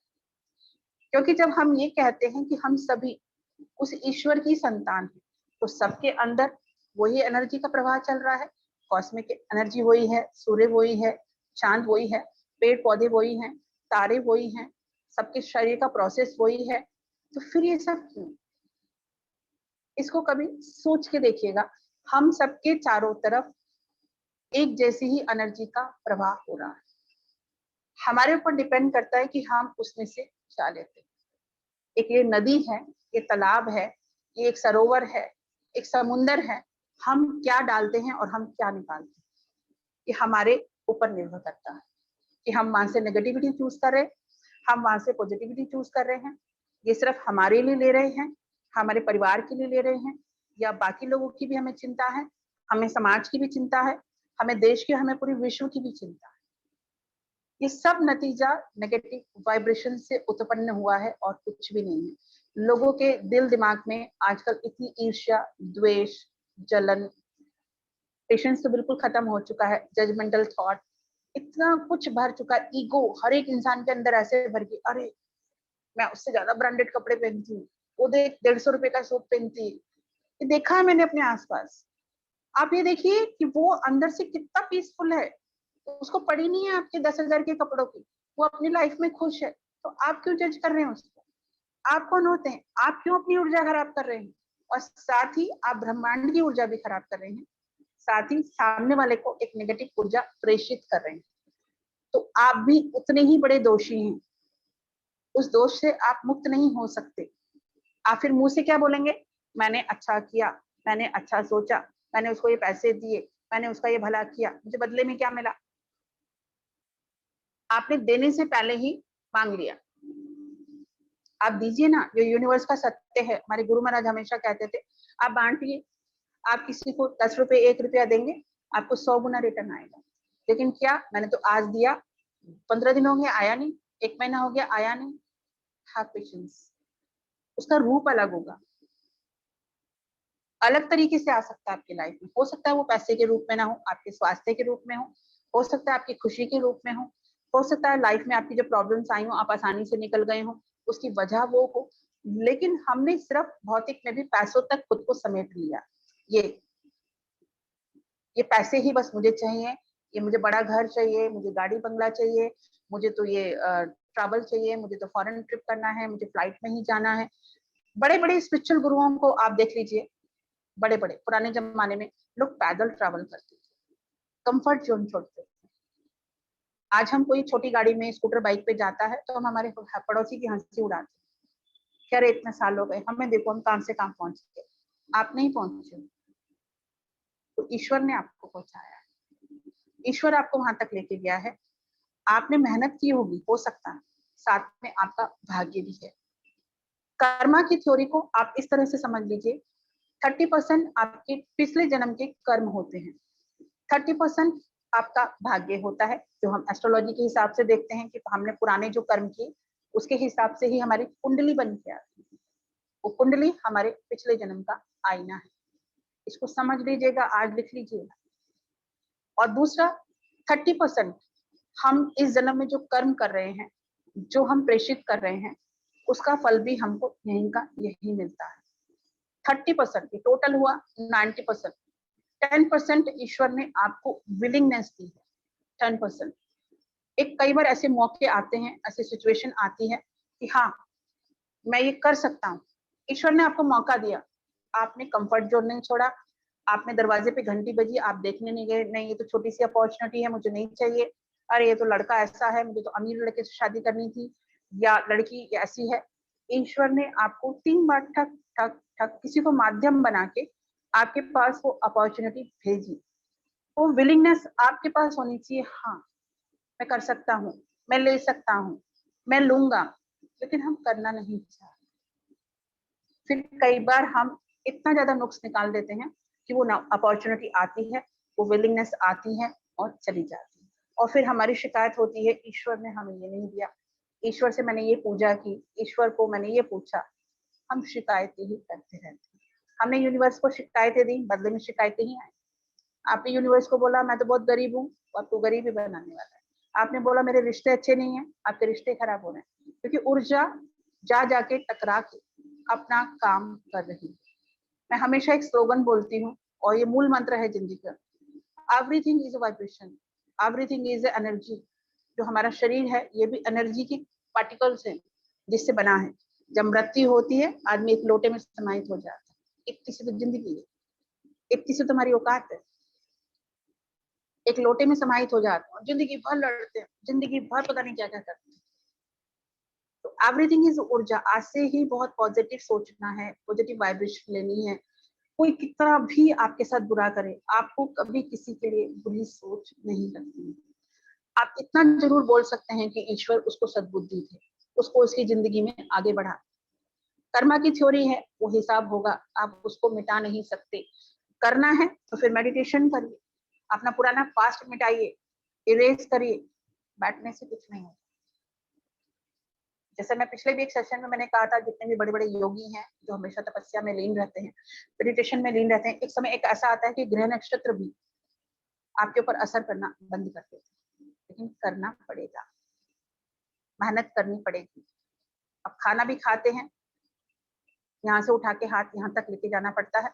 क्योंकि जब हम ये कहते हैं कि हम सभी उस ईश्वर की संतान है, तो सबके अंदर वही एनर्जी का प्रवाह चल रहा है। कॉस्मिक एनर्जी वही है, सूर्य वही है, चांद वही है, पेड़ पौधे वही हैं, तारे वही हैं, सबके शरीर का प्रोसेस वही है। तो फिर ये सब क्यों? इसको कभी सोच के देखिएगा, हम सबके चारों तरफ एक जैसी ही एनर्जी का प्रवाह हो रहा है। हमारे ऊपर डिपेंड करता है कि हम उसमें से क्या लेते हैं। एक ये नदी है, ये तालाब है, ये एक सरोवर है, एक समुंदर है, हम क्या डालते हैं और हम क्या निकालते हैं, ये हमारे ऊपर निर्भर करता है कि हम वहां से नेगेटिविटी चूज कर रहे हैं, हम वहां से पॉजिटिविटी चूज कर रहे हैं। ये सिर्फ हमारे लिए ले रहे हैं, हमारे परिवार के लिए ले रहे हैं, या बाकी लोगों की भी हमें चिंता है, हमें समाज की भी चिंता है, हमें देश की, हमें पूरे विश्व की भी चिंता है। ये सब नतीजा नेगेटिव वाइब्रेशन से उत्पन्न हुआ है और कुछ भी नहीं है। लोगों के दिल दिमाग में आजकल इतनी ईर्ष्या, द्वेष, जलन, पेशेंस तो बिल्कुल खत्म हो चुका है, जजमेंटल थॉट इतना कुछ भर चुका है। ईगो हर एक इंसान के अंदर ऐसे भर गई, अरे मैं उससे ज्यादा ब्रांडेड कपड़े पहनती हूँ, वो देख 150 रुपए का सूट पहनती है। ये देखा है मैंने अपने आसपास। आप ये देखिए कि वो अंदर से कितना पीसफुल है, उसको पड़ी नहीं है आपके 10,000 के कपड़ों की, वो अपनी लाइफ में खुश है। तो आप क्यों जज कर रहे हैं उसको? आप कौन होते हैं? आप क्यों अपनी ऊर्जा खराब कर रहे हैं? और साथ ही आप ब्रह्मांड की ऊर्जा भी खराब कर रहे हैं, साथ ही सामने वाले को एक नेगेटिव ऊर्जा प्रेषित कर रहे हैं। तो आप भी उतने ही बड़े दोषी हैं, उस दोष से आप मुक्त नहीं हो सकते। आप फिर मुंह से क्या बोलेंगे? मैंने अच्छा किया, मैंने अच्छा सोचा, मैंने उसको ये पैसे दिए, मैंने उसका ये भला किया, मुझे बदले में क्या मिला? आपने देने से पहले ही मांग लिया। आप दीजिए ना, जो यूनिवर्स का सत्य है। हमारे गुरु महाराज हमेशा कहते थे, आप बांटिए। आप किसी को 10 रुपए 1 रुपया देंगे, आपको 100 गुना रिटर्न आएगा। लेकिन क्या, मैंने तो आज दिया, 15 दिन हो गए आया नहीं, 1 महीना हो गया आया नहीं। हैव पेशेंस, उसका रूप अलग होगा, अलग तरीके से आ सकता है आपकी लाइफ में। हो सकता है वो पैसे के रूप में ना हो, आपके स्वास्थ्य के रूप में हो सकता है आपकी खुशी के रूप में हो सकता है लाइफ में आपकी जो प्रॉब्लम्स आई हो आप आसानी से निकल गए हो, उसकी वजह वो हो। लेकिन हमने सिर्फ भौतिक में भी पैसों तक खुद को समेट लिया। ये ये पैसे ही बस मुझे चाहिए, ये मुझे बड़ा घर चाहिए, मुझे गाड़ी बंगला चाहिए, मुझे तो ये ट्रैवल चाहिए, मुझे तो फॉरेन ट्रिप करना है, मुझे फ्लाइट में ही जाना है। बड़े बड़े स्पिरिचुअल गुरुओं को आप देख लीजिए, बड़े बड़े पुराने जमाने में लोग पैदल ट्रैवल करते थे, कंफर्ट जोन छोड़ते थे। आज हम कोई छोटी गाड़ी में, स्कूटर, बाइक पे जाता है तो हम हमारे पड़ोसी की हंसी उड़ाते हैं, क्या रे इतने साल हो गए, हमें देखो हम काम से काम पहुंच गए। आप नहीं पहुंचे, तो ईश्वर ने आपको पहुंचाया है, ईश्वर आपको वहां तक लेके गया है। आपने मेहनत की होगी, हो सकता है, साथ में आपका भाग्य भी है। कर्मा की थ्योरी को आप इस तरह से समझ लीजिए, 30% आपके पिछले जन्म के कर्म होते हैं, 30% आपका भाग्य होता है, जो हम एस्ट्रोलॉजी के हिसाब से देखते हैं कि हमने पुराने जो कर्म किए उसके हिसाब से ही हमारी कुंडली बन के आती है। वो कुंडली हमारे पिछले जन्म का आईना है, इसको समझ लीजिएगा, आज लिख लीजिएगा। और दूसरा 30% हम इस जन्म में जो कर्म कर रहे हैं, जो हम प्रेषित कर रहे हैं, उसका फल भी हमको यहीं का यही मिलता है। 30% टोटल हुआ 90%। 10% ईश्वर ने आपको विलिंगनेस दी है। 10% एक कई बार ऐसे मौके आते हैं, ऐसी सिचुएशन आती है कि हाँ मैं ये कर सकता हूँ, ईश्वर ने आपको मौका दिया, आपने कंफर्ट जोन नहीं छोड़ा, आपने दरवाजे पे घंटी बजी, आप देखने नहीं गए, नहीं ये तो छोटी सी अपॉर्चुनिटी है, मुझे नहीं चाहिए, अरे ये तो लड़का ऐसा है, मुझे तो अमीर लड़के से शादी करनी थी, या लड़की ऐसी है। ईश्वर ने आपको 3 बार ठक ठक ठक किसी को माध्यम बना के आपके पास वो अपॉर्चुनिटी भेजी। वो विलिंगनेस आपके पास होनी चाहिए, हाँ मैं कर सकता हूँ, मैं ले सकता हूँ, मैं लूंगा, लेकिन हम करना नहीं चाहते। फिर कई बार हम इतना ज्यादा नुक्स निकाल देते हैं कि वो अपॉर्चुनिटी आती है, वो विलिंगनेस आती है और चली जाती है, और फिर हमारी शिकायत होती है, ईश्वर ने हमें ये नहीं दिया, ईश्वर से मैंने ये पूजा की, ईश्वर को मैंने ये पूछा। हम शिकायतें ही करते रहते हैं। हमने यूनिवर्स को शिकायतें दी, बदले में शिकायतें ही आई। आपने यूनिवर्स को बोला मैं तो बहुत गरीब हूँ, आपको गरीब ही बनाने वाला है। आपने बोला मेरे रिश्ते अच्छे नहीं है, आपके रिश्ते खराब हो रहे हैं, क्योंकि ऊर्जा जा जाके टकरा के अपना काम कर रही है। मैं हमेशा एक स्लोगन बोलती हूँ, और ये मूल मंत्र है जिंदगी का, everything is a vibration, everything is energy. जो हमारा शरीर है ये भी एनर्जी की पार्टिकल्स है जिससे बना है। जब मृत्यु होती है आदमी एक लोटे में समाहित हो जाता है, इतनी सी तो जिंदगी है, इतनी सी तुम्हारी औकात है। एक लोटे में समाहित हो जाते हैं, जिंदगी भर लड़ते हैं, जिंदगी भर पता नहीं क्या क्या करते हैं। तो एवरीथिंग इज ऊर्जा। आज से ही बहुत पॉजिटिव सोचना है, पॉजिटिव वाइब्रेशन लेनी है। कोई कितना भी आपके साथ बुरा करे, आपको कभी किसी के लिए बुरी सोच नहीं रखनी है। आप इतना जरूर बोल सकते हैं कि ईश्वर उसको सद्बुद्धि दे, उसको उसकी जिंदगी में आगे बढ़ा। कर्मा की थ्योरी है, वो हिसाब होगा, आप उसको मिटा नहीं सकते। करना है तो फिर मेडिटेशन करिए, अपना पुराना पास्ट मिटाइए, इरेज करिए। बैठने से कुछ नहीं होगा। जैसे मैं पिछले भी एक सेशन में मैंने कहा था, जितने भी बड़े बड़े योगी हैं जो हमेशा तपस्या में लीन रहते हैं, मेडिटेशन में लीन रहते हैं, एक समय एक ऐसा आता है कि ग्रह नक्षत्र भी आपके ऊपर असर करना बंद कर देते हैं। लेकिन करना पड़ेगा, मेहनत करनी पड़ेगी। अब खाना भी खाते हैं, यहाँ से उठा के हाथ यहाँ तक लेके जाना पड़ता है।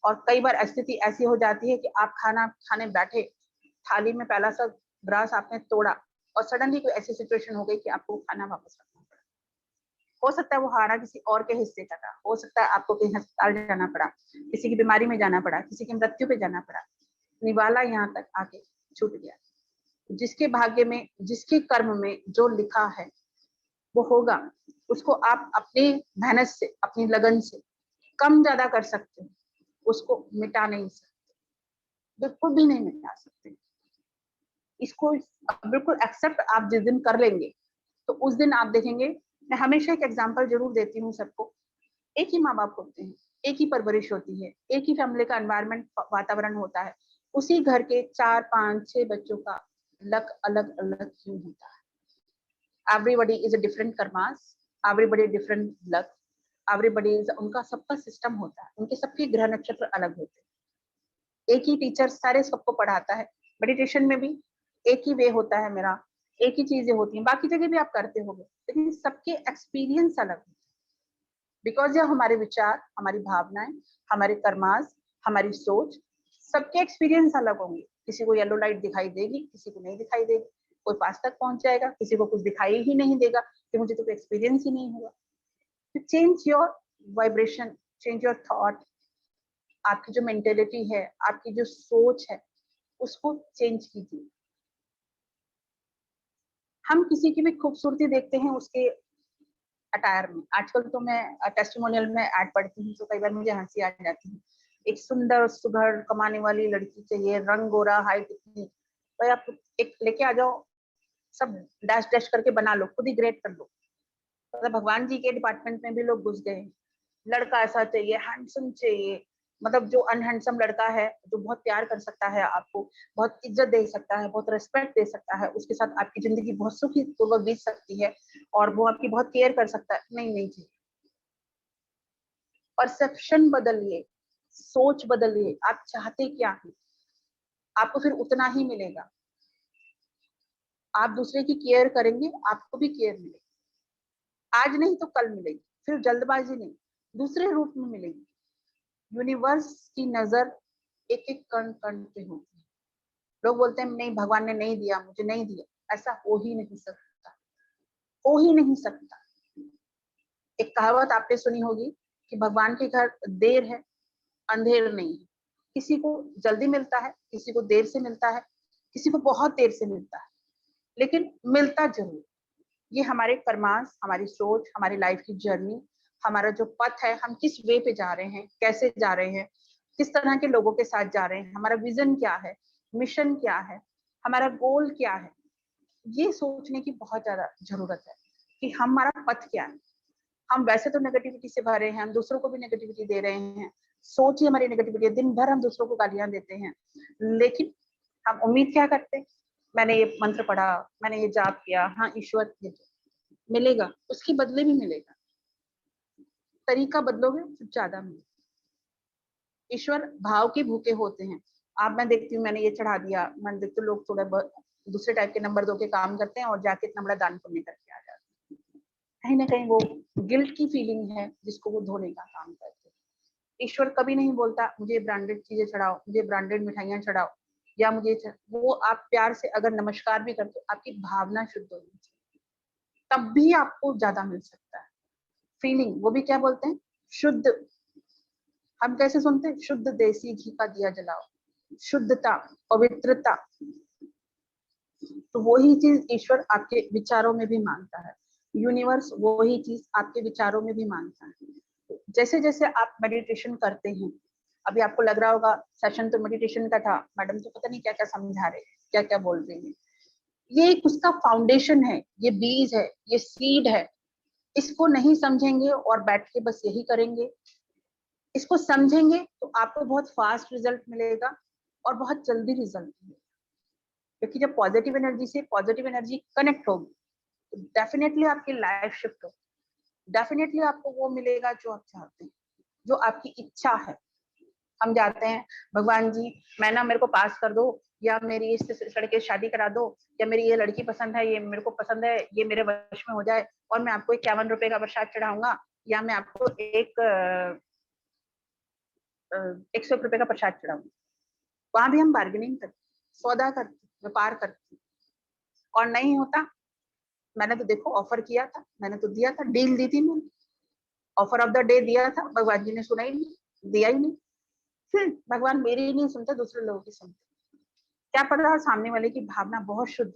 और कई बार स्थिति ऐसी हो जाती है कि आप खाना खाने बैठे, थाली में पहला सा ग्रास आपने तोड़ा और सडनली कोई ऐसी सिचुएशन हो गई कि आपको खाना वापस रखना पड़ा। हो सकता है वो खाना किसी और के हिस्से का था, हो सकता है आपको कहीं अस्पताल जाना पड़ा, किसी की बीमारी में जाना पड़ा, किसी की मृत्यु पे जाना पड़ा, निवाला यहाँ तक आके छूट गया। जिसके भाग्य में, जिसके कर्म में जो लिखा है वो होगा। उसको आप अपनी मेहनत से, अपनी लगन से कम ज्यादा कर सकते हैं, उसको मिटा नहीं सकते, बिल्कुल भी नहीं मिटा सकते। इसको बिल्कुल एक्सेप्ट आप जिस दिन कर लेंगे तो उस दिन आप देखेंगे। मैं हमेशा एक एग्जांपल जरूर देती हूँ सबको। एक ही माँ बाप होते हैं, एक ही परवरिश होती है, एक ही फैमिली का एनवायरमेंट वातावरण होता है, उसी घर के 4, 5, 6 बच्चों का लक अलग अलग क्यों होता है? Everybody is a different karmas, everybody different luck, everybody is, उनका सबका सिस्टम होता है, उनके सबके ग्रह नक्षत्र अलग होते हैं। एक ही टीचर सारे सबको पढ़ाता है। मेडिटेशन में भी एक ही वे होता है मेरा, एक ही चीजें होती हैं, बाकी जगह भी आप करते होंगे, लेकिन सबके एक्सपीरियंस अलग होते हैं। बिकॉज ये हमारे विचार, हमारी भावनाएं, हमारे कर्मास, हमारी सोच, सबके एक्सपीरियंस अलग होंगे। किसी को येलो लाइट दिखाई देगी, किसी को नहीं दिखाई देगी, कोई पास तक पहुंच जाएगा, किसी को कुछ दिखाई ही नहीं देगा कि मुझे तो कोई एक्सपीरियंस ही नहीं हुआ। तो change your vibration, change your thought. आपकी जो मेंटेलिटी है, आपकी जो सोच है, उसको चेंज कीजिए। हम किसी की भी खूबसूरती देखते हैं उसके अटायर में। आजकल तो मैं टेस्टिमोनियल में ऐड पढ़ती हूँ तो कई बार मुझे हंसी आ जाती है। एक सुंदर सुघड़ कमाने वाली लड़की चाहिए, रंग गोरा, हाइट इतनी, तो आप एक लेके आ जाओ, सब डैश डैश करके बना लो, खुद ही ग्रेड कर लो। मतलब भगवान जी के डिपार्टमेंट में भी लोग घुस गए। लड़का ऐसा चाहिए, हैंडसम चाहिए, मतलब जो अनहैंडसम लड़का है, जो बहुत प्यार कर सकता है आपको, बहुत इज्जत दे सकता है, बहुत रिस्पेक्ट दे सकता है, उसके साथ आपकी जिंदगी बहुत सुखी पूर्वक बीत सकती है और वो आपकी बहुत केयर कर सकता है, नहीं नहीं चाहिए। परसेप्शन बदलिए, सोच बदलिए, आप चाहते क्या हैं, आपको फिर उतना ही मिलेगा। आप दूसरे की केयर करेंगे, आपको भी केयर मिलेगी। आज नहीं तो कल मिलेगी, फिर जल्दबाजी नहीं, दूसरे रूप में मिलेगी। यूनिवर्स की नजर एक एक कण कण पे होती है। लोग बोलते हैं नहीं भगवान ने नहीं दिया, मुझे नहीं दिया, ऐसा हो ही नहीं सकता, हो ही नहीं सकता। एक कहावत आपने सुनी होगी कि भगवान के घर देर है, अंधेर नहीं है। किसी को जल्दी मिलता है, किसी को देर से मिलता है, किसी को बहुत देर से मिलता है, लेकिन मिलता जरूर। ये हमारे कर्मांश, हमारी सोच, हमारी लाइफ की जर्नी, हमारा जो पथ है, हम किस वे पे जा रहे हैं, कैसे जा रहे हैं, किस तरह के लोगों के साथ जा रहे हैं, हमारा विजन क्या है, मिशन क्या है, हमारा गोल क्या है, ये सोचने की बहुत ज्यादा जरूरत है कि हमारा पथ क्या है। हम वैसे तो नेगेटिविटी से भरे हैं, हम दूसरों को भी नेगेटिविटी दे रहे हैं, सोच ही हमारी नेगेटिविटी है, दिन भर हम दूसरों को गालियां देते हैं, लेकिन हम उम्मीद क्या करते हैं, मैंने ये मंत्र पढ़ा, मैंने ये जाप किया, हाँ ईश्वर ये मिलेगा, उसके बदले भी मिलेगा। तरीका बदलोगे तो ज्यादा मिलेगा। ईश्वर भाव के भूखे होते हैं। आप, मैं देखती हूँ, मैंने ये चढ़ा दिया, मैं देखती हूँ लोग थोड़ा दूसरे टाइप के नंबर 2 के काम करते हैं और जाके इतना बड़ा दान पुण्य करके आ जाते हैं। कहीं ना कहीं वो गिल्ट की फीलिंग है जिसको वो धोने का काम करते हैं। ईश्वर कभी नहीं बोलता मुझे ब्रांडेड चीजें चढ़ाओ, मुझे ब्रांडेड मिठाइयां चढ़ाओ, या मुझे वो आप प्यार से अगर नमस्कार भी करते हो, आपकी भावना शुद्ध होनी चाहिए, तब भी आपको ज्यादा मिल सकता है। फीलिंग, वो भी क्या बोलते हैं, शुद्ध हम कैसे सुनते हैं? शुद्ध देसी घी का दिया जलाओ, शुद्धता, पवित्रता। तो वही चीज ईश्वर आपके विचारों में भी मांगता है, यूनिवर्स वही चीज आपके विचारों में भी मांगता है। जैसे जैसे आप मेडिटेशन करते हैं, अभी आपको लग रहा होगा सेशन तो मेडिटेशन का था, मैडम तो पता नहीं क्या क्या समझा रहे हैं, क्या क्या बोल रही है। ये उसका फाउंडेशन है, ये बीज है, ये सीड है। इसको नहीं समझेंगे और बैठ के बस यही करेंगे, इसको समझेंगे तो आपको बहुत फास्ट रिजल्ट मिलेगा और बहुत जल्दी रिजल्ट मिलेगा। क्योंकि जब पॉजिटिव एनर्जी से पॉजिटिव एनर्जी कनेक्ट होगी तो डेफिनेटली आपकी लाइफ शिफ्ट होगी, डेफिनेटली आपको वो मिलेगा जो आप चाहते हैं, जो आपकी इच्छा है। हम जाते हैं, भगवान जी मैं ना, मेरे को पास कर दो, या मेरी इस लड़के शादी करा दो, या मेरी ये लड़की पसंद है, ये मेरे को पसंद है, ये मेरे वश में हो जाए और मैं आपको 51 रुपए का प्रसाद चढ़ाऊंगा, या मैं आपको 100 रुपए का प्रसाद चढ़ाऊंगा। वहां भी हम बार्गेनिंग करते, सौदा करते, व्यापार करते, और नहीं होता। मैंने तो देखो ऑफर किया था, मैंने तो दिया था, डील दी थी मैंने, ऑफर ऑफ द डे दिया था, भगवान जी ने सुना ही नहीं, दिया ही नहीं। भगवान मेरी ही नहीं सुनते, दूसरे लोगों की सुनते। क्या पता सामने वाले की भावना बहुत शुद्ध,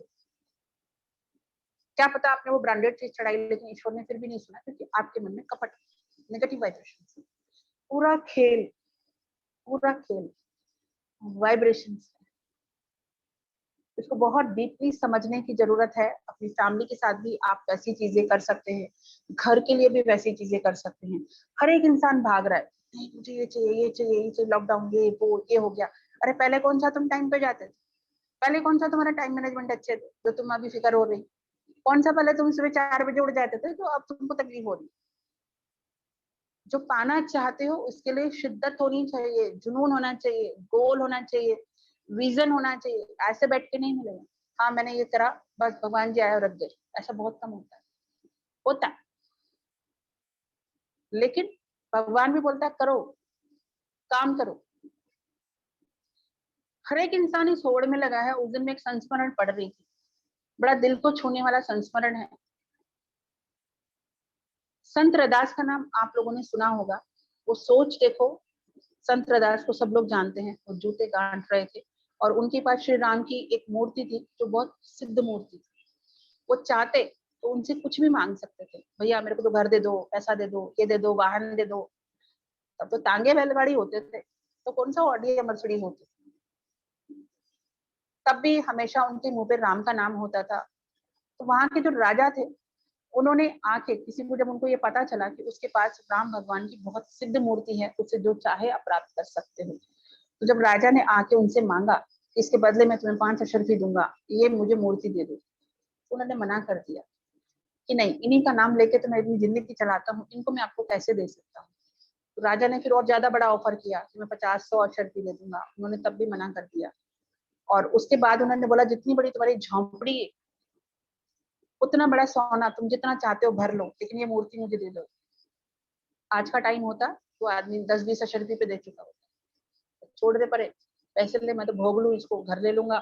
क्या पता आपने वो ब्रांडेड चीज चढ़ाई लेकिन ईश्वर ने फिर भी नहीं सुना, क्योंकि आपके मन में कपट, नेगेटिव वाइब्रेशन। पूरा खेल, पूरा खेल वाइब्रेशन। इसको बहुत डीपली समझने की जरूरत है। अपनी फैमिली के साथ भी आप वैसी चीजें कर सकते हैं, घर के लिए भी वैसी चीजें कर सकते हैं। हर एक इंसान भाग रहा है, नहीं मुझे ये चाहिए, ये चाहिए, ये चाहिए, लॉकडाउन ये वो ये हो गया। अरे पहले कौन सा तुम टाइम पे जाते थे? पहले कौन सा तुम्हारा टाइम मैनेजमेंट अच्छे थे जो तुम अभी फिक्र हो रही? कौन सा पहले तुम सुबह 4 बजे उठ जाते थे जो अब तुमको तकलीफ हो रही? जो पाना चाहते हो उसके लिए शिद्दत होनी चाहिए, जुनून होना चाहिए, गोल होना चाहिए, विजन होना चाहिए। ऐसे बैठ के नहीं मिलेगा, हाँ मैंने ये करा बस भगवान जी आया और रख गए, ऐसा बहुत कम होता है। होता है, लेकिन भगवान भी बोलता है करो, काम करो। हर एक इंसान इस होड़ में लगा है। उस दिन में एक संस्मरण पढ़ रही थी, बड़ा दिल को छूने वाला संस्मरण है। संत रैदास का नाम आप लोगों ने सुना होगा। वो सोच देखो, संत रैदास को सब लोग जानते हैं, वो जूते गांठ रहे थे और उनके पास श्री राम की एक मूर्ति थी जो बहुत सिद्ध मूर्ति थी। वो चाहते तो उनसे कुछ भी मांग सकते थे, भैया मेरे को तो घर दे दो, पैसा दे दो, ये दे दो, वाहन दे दो। तब तो तांगे बैलगाड़ी होते थे, तो कौन सा ऑडी या मर्सिडीज होती। तब भी हमेशा उनके मुंह पे राम का नाम होता था। तो वहां के जो राजा थे, उन्होंने आके किसी को, जब उनको ये पता चला कि उसके पास राम भगवान की बहुत सिद्ध मूर्ति है, उससे जो चाहे आप प्राप्त कर सकते हो, तो जब राजा ने आके उनसे मांगा इसके बदले में तुम्हें 5 अशर्फी दूंगा, ये मुझे मूर्ति दे दो, तो उन्होंने मना कर दिया कि नहीं, इन्हीं का नाम लेके तो मैं अपनी जिंदगी चलाता हूँ, इनको मैं आपको कैसे दे सकता हूँ। तो राजा ने फिर और ज्यादा बड़ा ऑफर किया कि मैं 50-100 अशर्फी दे दूंगा, उन्होंने तब भी मना कर दिया। और उसके बाद उन्होंने बोला जितनी बड़ी तुम्हारी झोंपड़ी है, उतना बड़ा सोना तुम जितना चाहते हो भर लो, लेकिन ये मूर्ति मुझे दे दो। आज का टाइम होता तो आदमी 10-20 अशर्फी पे दे चुका होता। छोड़ दे परे, पैसे ले, मैं तो भोग लू इसको, घर ले लूंगा,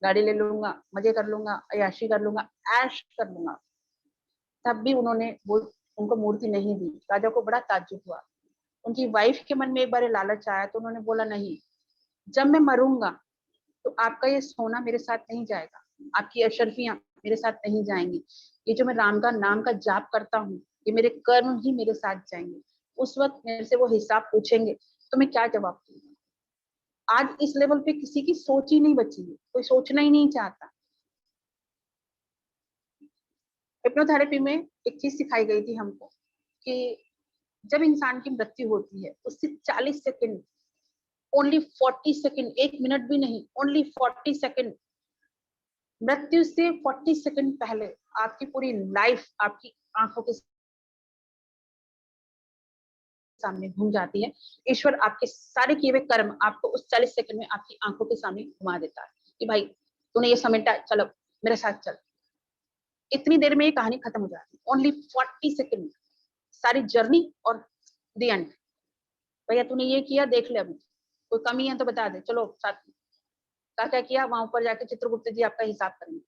गाड़ी ले लूंगा, मजे कर लूंगा, अयाशी कर लूंगा, ऐश कर लूंगा। तब भी उन्होंने वो उनको मूर्ति नहीं दी। राजा को बड़ा ताज्जुब हुआ। उनकी वाइफ के मन में एक बार लालच आया तो उन्होंने बोला नहीं, जब मैं मरूंगा तो आपका ये सोना मेरे साथ नहीं जाएगा, आपकी अशर्फियां मेरे साथ नहीं जाएंगी, ये जो मैं राम का नाम का जाप करता हूँ, ये मेरे कर्म ही मेरे साथ जाएंगे। उस वक्त मेरे से वो हिसाब पूछेंगे तो मैं क्या जवाब दूंगा। आज इस लेवल पे किसी की सोच ही नहीं बची है, कोई सोचना ही नहीं चाहता। हिप्नोथेरेपी में एक चीज सिखाई गई थी हमको कि जब इंसान की मृत्यु होती है उससे 40 सेकंड, ओनली 40 सेकंड, 1 मिनट भी नहीं, ओनली 40 सेकंड, मृत्यु से 40 सेकंड पहले आपकी पूरी लाइफ आपकी आंखों के सामने घूम जाती है। ईश्वर आपके सारे किए हुए कर्म आपको उस 40 सेकंड में आपकी आंखों के सामने घुमा देता है कि भाई तूने ये समेटा, चलो मेरे साथ चल। इतनी देर में ये कहानी खत्म हो जाती है, ओनली 40 सेकंड, सारी जर्नी और द एंड। भैया तूने ये किया, देख ले, अभी कोई कमी है तो बता दे, चलो साथ में क्या क्या किया। वहां ऊपर जाके चित्रगुप्त जी आपका हिसाब करेंगे,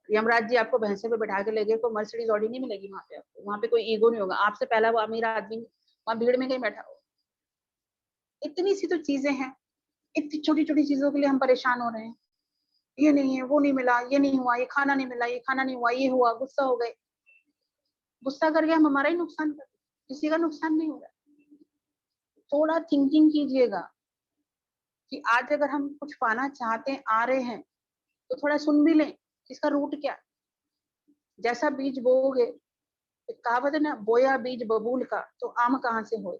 यमराज जी आपको भैंसे पे बैठा के ले गए, कोई मर्सिडीज ऑडी नहीं मिलेगी वहां पे आपको। वहां पे कोई ईगो नहीं होगा, आपसे पहला वो अमीर आदमी वहां भीड़ में कहीं बैठा हो, इतनी सी तो चीजें हैं, इतनी छोटी छोटी चीजों के लिए हम परेशान हो रहे हैं। ये नहीं है, वो नहीं मिला, ये नहीं हुआ, ये खाना नहीं मिला, ये खाना नहीं हुआ, ये हुआ, गुस्सा हो गए। गुस्सा करके हम हमारा ही नुकसान कर, किसी का नुकसान नहीं हो रहा। थोड़ा थिंकिंग कीजिएगा कि आज अगर हम कुछ पाना चाहते हैं, आ रहे हैं, तो थोड़ा सुन भी लें इसका रूट क्या है। जैसा बीज बोओगे, एक कहावत है ना, बोया बीज बबूल का तो आम कहाँ से होए।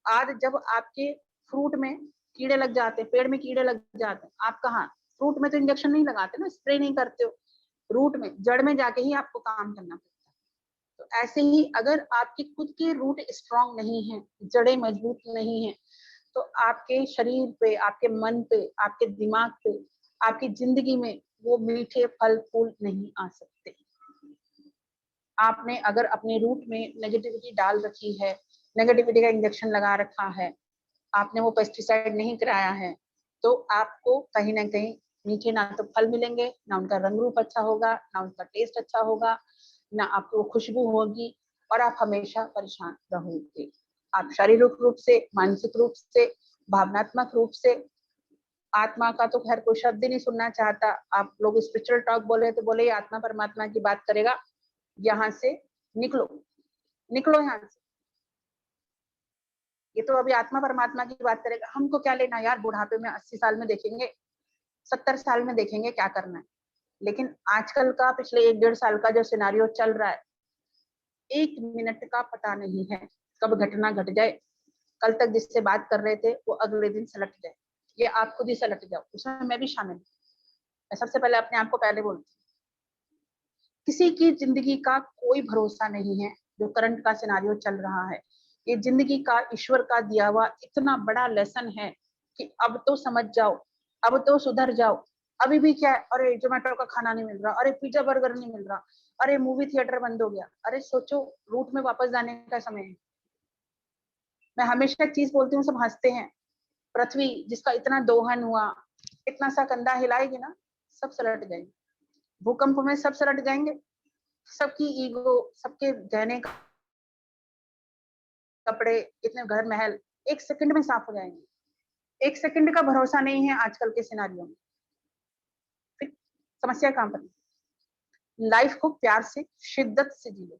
आज जब आपके फ्रूट में कीड़े लग जाते हैं, पेड़ में कीड़े लग जाते हैं, आप कहाँ, फ्रूट में तो इंजेक्शन नहीं लगाते ना, स्प्रे नहीं करते हो, रूट में, जड़ में जाके ही आपको काम करना पड़ता है। तो ऐसे ही अगर आपके खुद के रूट स्ट्रांग नहीं है, जड़ें मजबूत नहीं है, तो आपके शरीर पे, आपके मन पे, आपके दिमाग पे, आपकी जिंदगी में वो मीठे फल फूल नहीं आ सकते। आपने अगर अपने रूट में नेगेटिविटी डाल रखी है, नेगेटिविटी का इंजेक्शन लगा रखा है, आपने वो पेस्टिसाइड नहीं कराया है, तो आपको कहीं ना कहीं मीठे ना तो फल मिलेंगे, ना उनका रंग रूप अच्छा होगा, ना उनका टेस्ट अच्छा होगा, ना आपको खुशबू होगी, और आप हमेशा परेशान रहोगे। आप शारीरिक रूप से, मानसिक रूप से, भावनात्मक रूप से। आत्मा का तो खैर कोई शब्द ही नहीं सुनना चाहता। आप लोग स्पिरिचुअल टॉक बोले तो बोले आत्मा परमात्मा की बात करेगा, यहाँ से निकलो, निकलो यहाँ से। ये तो अभी आत्मा परमात्मा की बात करेगा, हमको क्या लेना यार, बुढ़ापे में 80 साल में देखेंगे, 70 साल में देखेंगे क्या करना है। लेकिन आजकल का पिछले 1-1.5 साल का जो सिनारियो चल रहा है, 1 मिनट का पता नहीं है कब घटना घट जाए। कल तक जिससे बात कर रहे थे वो अगले दिन सलट जाए, ये आप खुद ही सलट जाओ, उसमें मैं भी शामिल हूँ। मैं सबसे पहले अपने आप को पहले बोलती हूँ, किसी की जिंदगी का कोई भरोसा नहीं है। जो करंट का सिनारियो चल रहा है, ये जिंदगी का ईश्वर का दिया हुआ इतना बड़ा लेसन है कि अब तो समझ जाओ, अब तो सुधर जाओ। अभी भी क्या है, अरे जोमेटो का खाना नहीं मिल रहा, अरे पिज्जा बर्गर नहीं मिल रहा, अरे मूवी थिएटर बंद हो गया। अरे सोचो, रूट में वापस जाने का समय है। मैं हमेशा एक चीज बोलती हूँ, सब हंसते हैं। पृथ्वी जिसका इतना दोहन हुआ, इतना सा कंधा हिलाएगी ना, सब सलट जाएंगे। भूकंप में सब सलट जाएंगे, सबकी ईगो, सबके गहने, कपड़े, इतने घर महल 1 सेकंड में साफ हो जाएंगे। 1 सेकंड का भरोसा नहीं है आजकल के सिनारियों में। फिर समस्या कहां पर? लाइफ को प्यार से, शिद्दत से जियो,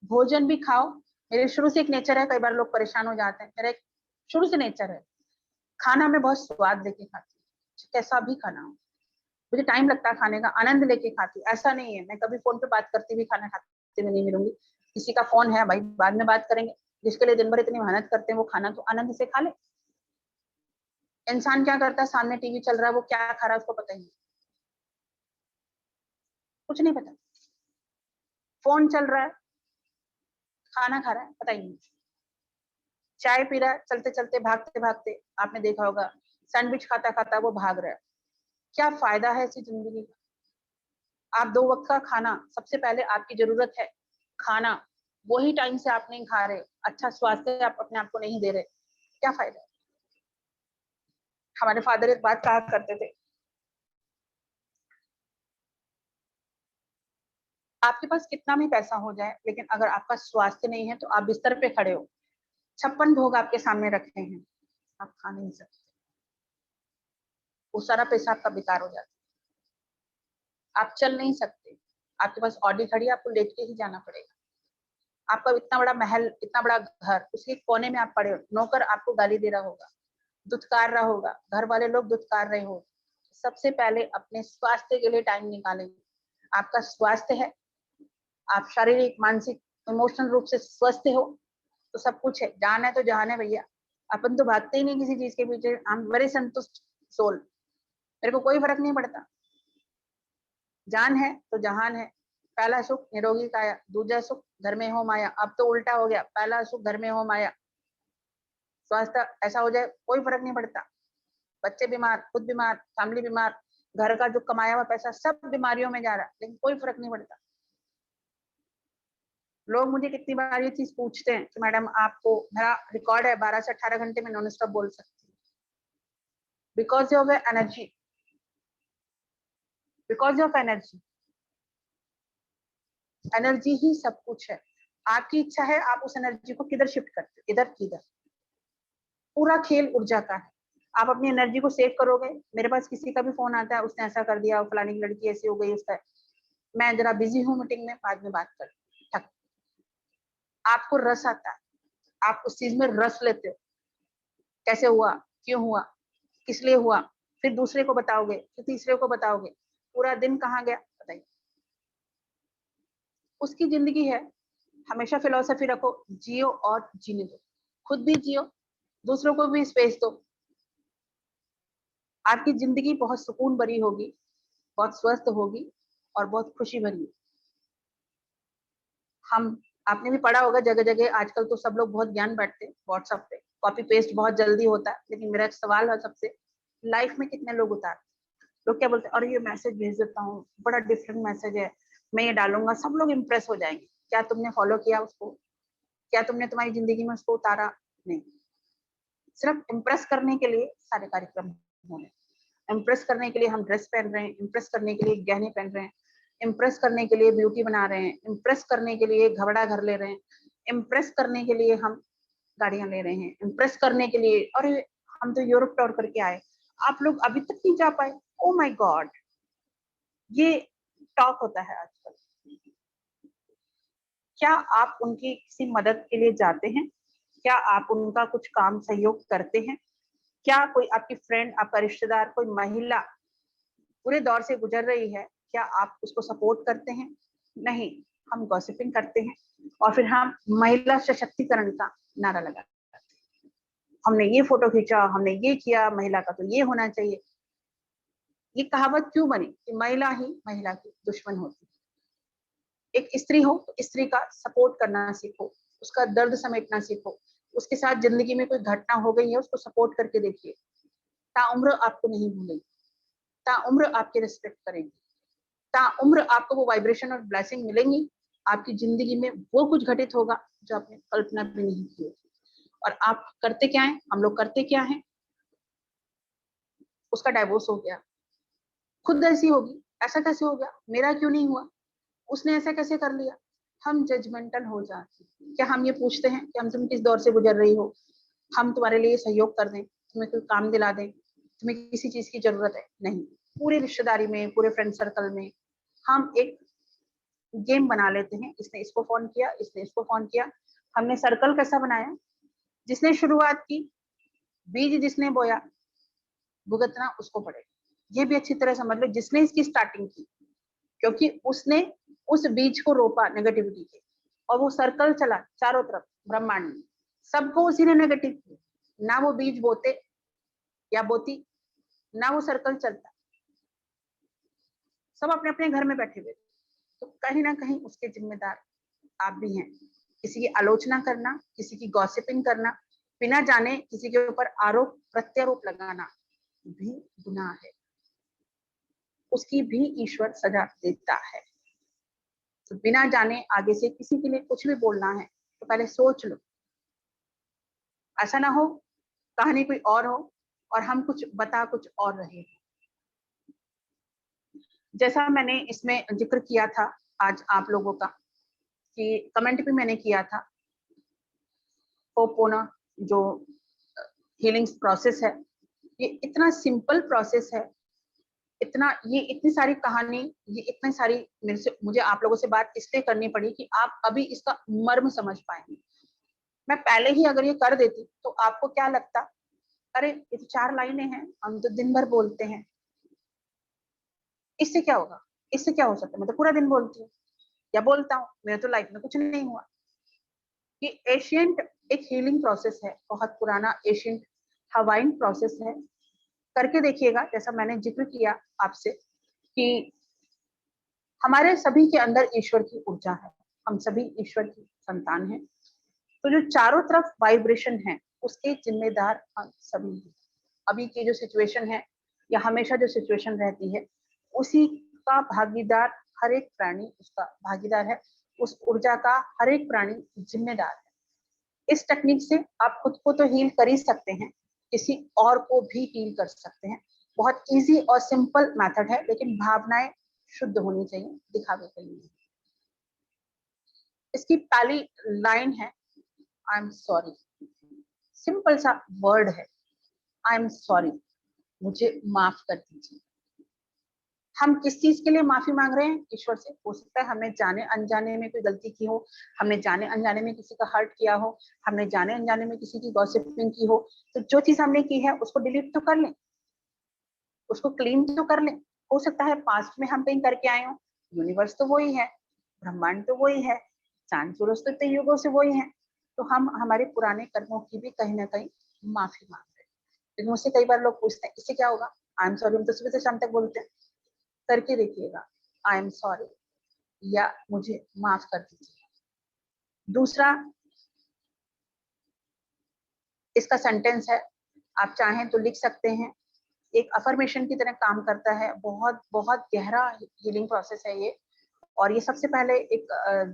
भोजन भी खाओ। मेरे शुरू से एक नेचर है, कई बार लोग परेशान हो जाते हैं, मेरा एक शुरू से नेचर है, खाना में बहुत स्वाद लेके खाती हूँ, कैसा भी खाना हो। मुझे टाइम लगता है खाने का, आनंद लेके खाती हूँ। ऐसा नहीं है मैं कभी फोन पे बात करती हुई खाना खाते हुए नहीं मिलूंगी। किसी का फोन है भाई, बाद में बात करेंगे। जिसके लिए दिन भर इतनी मेहनत करते हैं, वो खाना तो आनंद से खा ले। इंसान क्या करता है, सामने टीवी चल रहा है, वो क्या खा रहा है उसको पता ही नहीं, कुछ नहीं पता। फोन चल रहा है, खाना खा रहा है, पता ही नहीं। चाय पी रहा है, चलते चलते, भागते भागते, आपने देखा होगा, सैंडविच खाता खाता वो भाग रहा है। क्या फायदा है ऐसी जिंदगी का? आप 2 वक्त का खाना, सबसे पहले आपकी जरूरत है खाना, वही टाइम से आप नहीं खा रहे, अच्छा स्वास्थ्य आप अपने आप को नहीं दे रहे, क्या फायदा है? हमारे फादर एक बात कहा करते थे, आपके पास कितना भी पैसा हो जाए, लेकिन अगर आपका स्वास्थ्य नहीं है तो आप बिस्तर पे खड़े हो, 56 भोग आपके सामने रखे हैं, आप खा नहीं सकते, वो सारा पैसा आपका बेकार हो जाता है। आप चल नहीं सकते, आपके पास ऑडी खड़ी है, आपको लेट के ही जाना पड़ेगा। आपका इतना बड़ा महल, इतना बड़ा घर, उसके कोने में आप पड़े हो, नौकर आपको गाली दे रहा होगा, दुत्कार रहा होगा, घर वाले लोग दुत्कार रहे हो। सबसे पहले अपने स्वास्थ्य के लिए टाइम निकालेंगे। आपका स्वास्थ्य है, आप शारीरिक, मानसिक, इमोशनल रूप से स्वस्थ हो, तो सब कुछ है। जान है तो जहान है भैया। अपन तो भागते ही नहीं किसी चीज के पीछे। आई एम वेरी संतुष्ट सोल, मेरे को कोई फर्क नहीं पड़ता। जान है तो जहान है। पहला सुख निरोगी काया, दूजा सुख घर में हो माया। अब तो उल्टा हो गया, पहला सुख घर में हो माया। स्वास्थ्य ऐसा हो जाए कोई फर्क नहीं पड़ता। बच्चे बीमार, खुद बीमार, फैमिली बीमार, घर का जो कमाया हुआ पैसा सब बीमारियों में जा रहा है, लेकिन कोई फर्क नहीं पड़ता। लोग मुझे कितनी बार ये चीज पूछते हैं कि मैडम आपको, मेरा रिकॉर्ड है 12 से 18 घंटे में नॉन स्टॉप बोल सकती हूँ, because of energy, because of energy. Energy ही सब कुछ है। आपकी इच्छा है, आप उस एनर्जी को किधर शिफ्ट करते हो, इधर किधर। पूरा खेल ऊर्जा का है। आप अपनी एनर्जी को सेव करोगे। मेरे पास किसी का भी फोन आता है, उसने ऐसा कर दिया, फलानी की लड़की ऐसी हो गई, उसका, मैं जरा बिजी हूँ मीटिंग में, बाद में बात कर, ठक। आपको रस आता है, आप उस चीज में रस लेते हो, कैसे हुआ, क्यों हुआ, किस लिए हुआ, फिर दूसरे को बताओगे, फिर तीसरे को बताओगे, पूरा दिन कहाँ गया बताइए। उसकी जिंदगी है। हमेशा फिलॉसफी रखो, जियो और जीने दो, खुद भी जियो, दूसरों को भी स्पेस दो। आपकी जिंदगी बहुत सुकून भरी होगी, बहुत स्वस्थ होगी और बहुत खुशी भरी। हम, आपने भी पढ़ा होगा जगह जगह आजकल तो सब लोग बहुत ज्ञान बांटते हैं व्हाट्सएप पे, कॉपी पेस्ट बहुत जल्दी होता है, लेकिन मेरा एक सवाल है सबसे, लाइफ में कितने लोग उतारते, लोग क्या बोलते हैं, अरे ये मैसेज भेज देता हूँ, बड़ा डिफरेंट मैसेज है, मैं ये डालूंगा, सब लोग इंप्रेस हो जाएंगे। क्या तुमने फॉलो किया उसको? क्या तुमने तुम्हारी जिंदगी में उसको उतारा? नहीं। सिर्फ इम्प्रेस करने के लिए सारे कार्यक्रम हो रहे हैं। इम्प्रेस करने के लिए हम ड्रेस पहन रहे हैं, इम्प्रेस करने के लिए गहने पहन रहे हैं, इम्प्रेस करने के लिए ब्यूटी बना रहे हैं, इम्प्रेस करने के लिए घबड़ा घर ले रहे हैं, इम्प्रेस करने के लिए हम गाड़ियां ले रहे हैं, इम्प्रेस करने के लिए, और हम तो यूरोप टूर करके आए, आप लोग अभी तक नहीं जा पाए। ओ माय गॉड, ये टॉक होता है आजकल। क्या आप उनकी किसी मदद के लिए जाते हैं? क्या आप उनका कुछ काम सहयोग करते हैं? क्या कोई आपकी फ्रेंड, आपका रिश्तेदार, कोई महिला पूरे दौर से गुजर रही है, क्या आप उसको सपोर्ट करते हैं? नहीं, हम गॉसिपिंग करते हैं और फिर हम महिला सशक्तिकरण का नारा लगाते हैं। हमने ये फोटो खींचा, हमने ये किया, महिला का तो ये होना चाहिए। ये कहावत क्यों बनी कि महिला ही महिला की दुश्मन होती है? एक स्त्री हो तो स्त्री का सपोर्ट करना सीखो, उसका दर्द समेटना सीखो, उसके साथ जिंदगी में कोई घटना हो गई है उसको सपोर्ट करके देखिए, ताउम्र आपको नहीं भूलेगी, ताउम्र आपके रिस्पेक्ट करेंगी, ताउम्र आपको वो वाइब्रेशन और ब्लेसिंग मिलेंगी। आपकी जिंदगी में वो कुछ घटित होगा जो आपने कल्पना भी नहीं की होगी। और आप करते क्या है, हम लोग करते क्या है, उसका डाइवोर्स हो गया, खुद ऐसी होगी, ऐसा कैसे हो गया, मेरा क्यों नहीं हुआ, उसने ऐसा कैसे कर लिया, हम जजमेंटल हो जाते हैं। क्या हम ये पूछते हैं कि हम, तुम किस दौर से गुजर रही हो, हम तुम्हारे लिए सहयोग कर दें, तुम्हें कोई काम दिला दें, तुम्हें किसी चीज की जरूरत है? नहीं। पूरी रिश्तेदारी में, पूरे फ्रेंड सर्कल में हम एक गेम बना लेते हैं, इसने इसको फोन किया, इसने इसको फोन किया। हमने सर्कल कैसा बनाया, जिसने शुरुआत की, बीज जिसने बोया, भुगतना उसको पड़ेगा। ये भी अच्छी तरह समझ लो, जिसने इसकी स्टार्टिंग की, क्योंकि उसने उस बीज को रोपा नेगेटिविटी के, और वो सर्कल चला चारों तरफ ब्रह्मांड में, सबको उसी ने नेगेटिव किया। ना वो बीज बोते या बोती, ना वो सर्कल चलता, सब अपने अपने घर में बैठे हुए। तो कहीं ना कहीं उसके जिम्मेदार आप भी हैं। किसी की आलोचना करना, किसी की गॉसिपिंग करना, बिना जाने किसी के ऊपर आरोप प्रत्यारोप लगाना भी गुनाह है, उसकी भी ईश्वर सजा देता है। तो बिना जाने आगे से किसी के लिए कुछ भी बोलना है तो पहले सोच लो, ऐसा ना हो कहानी कोई और हो और हम कुछ बता कुछ और रहे। जैसा मैंने इसमें जिक्र किया था आज आप लोगों का, कि कमेंट भी मैंने किया था, होपोना जो हीलिंग प्रोसेस है, ये इतना सिंपल प्रोसेस है, इतना, ये इतनी सारी कहानी, ये इतनी सारी मुझे आप लोगों से बात इसलिए करनी पड़ी कि आप अभी इसका मर्म समझ पाएंगे। मैं पहले ही अगर ये कर देती तो आपको क्या लगता, अरे ये तो 4 लाइनें हैं, हम तो दिन भर बोलते हैं, इससे क्या होगा, इससे क्या हो सकता है, मैं तो पूरा दिन बोलती हूँ या बोलता हूँ, मेरे तो लाइफ में कुछ नहीं हुआ। ये एशियंट एक हीलिंग प्रोसेस है, बहुत पुराना एशियंट हवाइन प्रोसेस है, करके देखिएगा। जैसा मैंने जिक्र किया आपसे कि हमारे सभी के अंदर ईश्वर की ऊर्जा है, हम सभी ईश्वर की संतान हैं। तो जो चारों तरफ वाइब्रेशन है उसके जिम्मेदार हम सभी हैं। अभी की जो सिचुएशन है या हमेशा जो सिचुएशन रहती है, उसी का भागीदार हर एक प्राणी उसका भागीदार है, उस ऊर्जा का हर एक प्राणी जिम्मेदार है। इस टेक्निक से आप खुद को तो हील कर ही सकते हैं, किसी और को भी हील कर सकते हैं। बहुत इजी और सिंपल मेथड है, लेकिन भावनाएं शुद्ध होनी चाहिए, दिखावे के लिए। इसकी पहली लाइन है, आई एम सॉरी, सिंपल सा वर्ड है, आई एम सॉरी, मुझे माफ कर दीजिए। हम किस चीज के लिए माफी मांग रहे हैं? ईश्वर से। हो सकता है हमने जाने अनजाने में कोई गलती की हो, हमने जाने अनजाने में किसी का हर्ट किया हो, हमने जाने अनजाने में किसी की गॉसिपिंग की हो। तो जो चीज हमने की है उसको डिलीट तो कर लें, उसको क्लीन तो कर लें। हो सकता है पास्ट में हम कहीं करके आए हो, यूनिवर्स तो वही है, ब्रह्मांड तो वही है, चांद सूरज तो इतने युगों से वही है। तो हम हमारे पुराने कर्मों की भी कहीं ना कहीं माफी मांग रहे हैं। लेकिन मुझसे कई बार लोग पूछते हैं इससे क्या होगा? आई एम सॉरी हम तो सुबह से शाम तक बोलते हैं। करके देखिएगा, आई एम सॉरी या मुझे माफ कर दीजिए। दूसरा इसका सेंटेंस है, आप चाहें तो लिख सकते हैं, एक अफर्मेशन की तरह काम करता है, बहुत बहुत गहरा हीलिंग प्रोसेस है ये। और ये सबसे पहले एक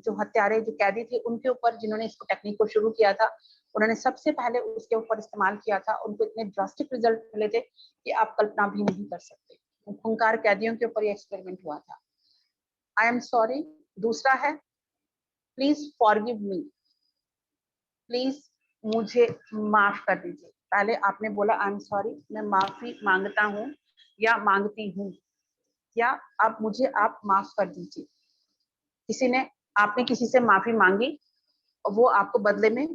जो हत्यारे जो कैदी थे उनके ऊपर, जिन्होंने इसको टेक्निक को शुरू किया था, उन्होंने सबसे पहले उसके ऊपर इस्तेमाल किया था। उनको इतने ड्रास्टिक रिजल्ट मिले थे कि आप कल्पना भी नहीं कर सकते। खूंखार कैदियों के ऊपर ये एक्सपेरिमेंट हुआ था। I am sorry. दूसरा है प्लीज फॉरगिव मी, प्लीज मुझे माफ कर दीजिए। पहले आपने बोला आई एम सॉरी, मैं माफी मांगता हूँ या मांगती हूँ, या अब मुझे आप माफ कर दीजिए। किसी ने, आपने किसी से माफी मांगी, वो आपको बदले में,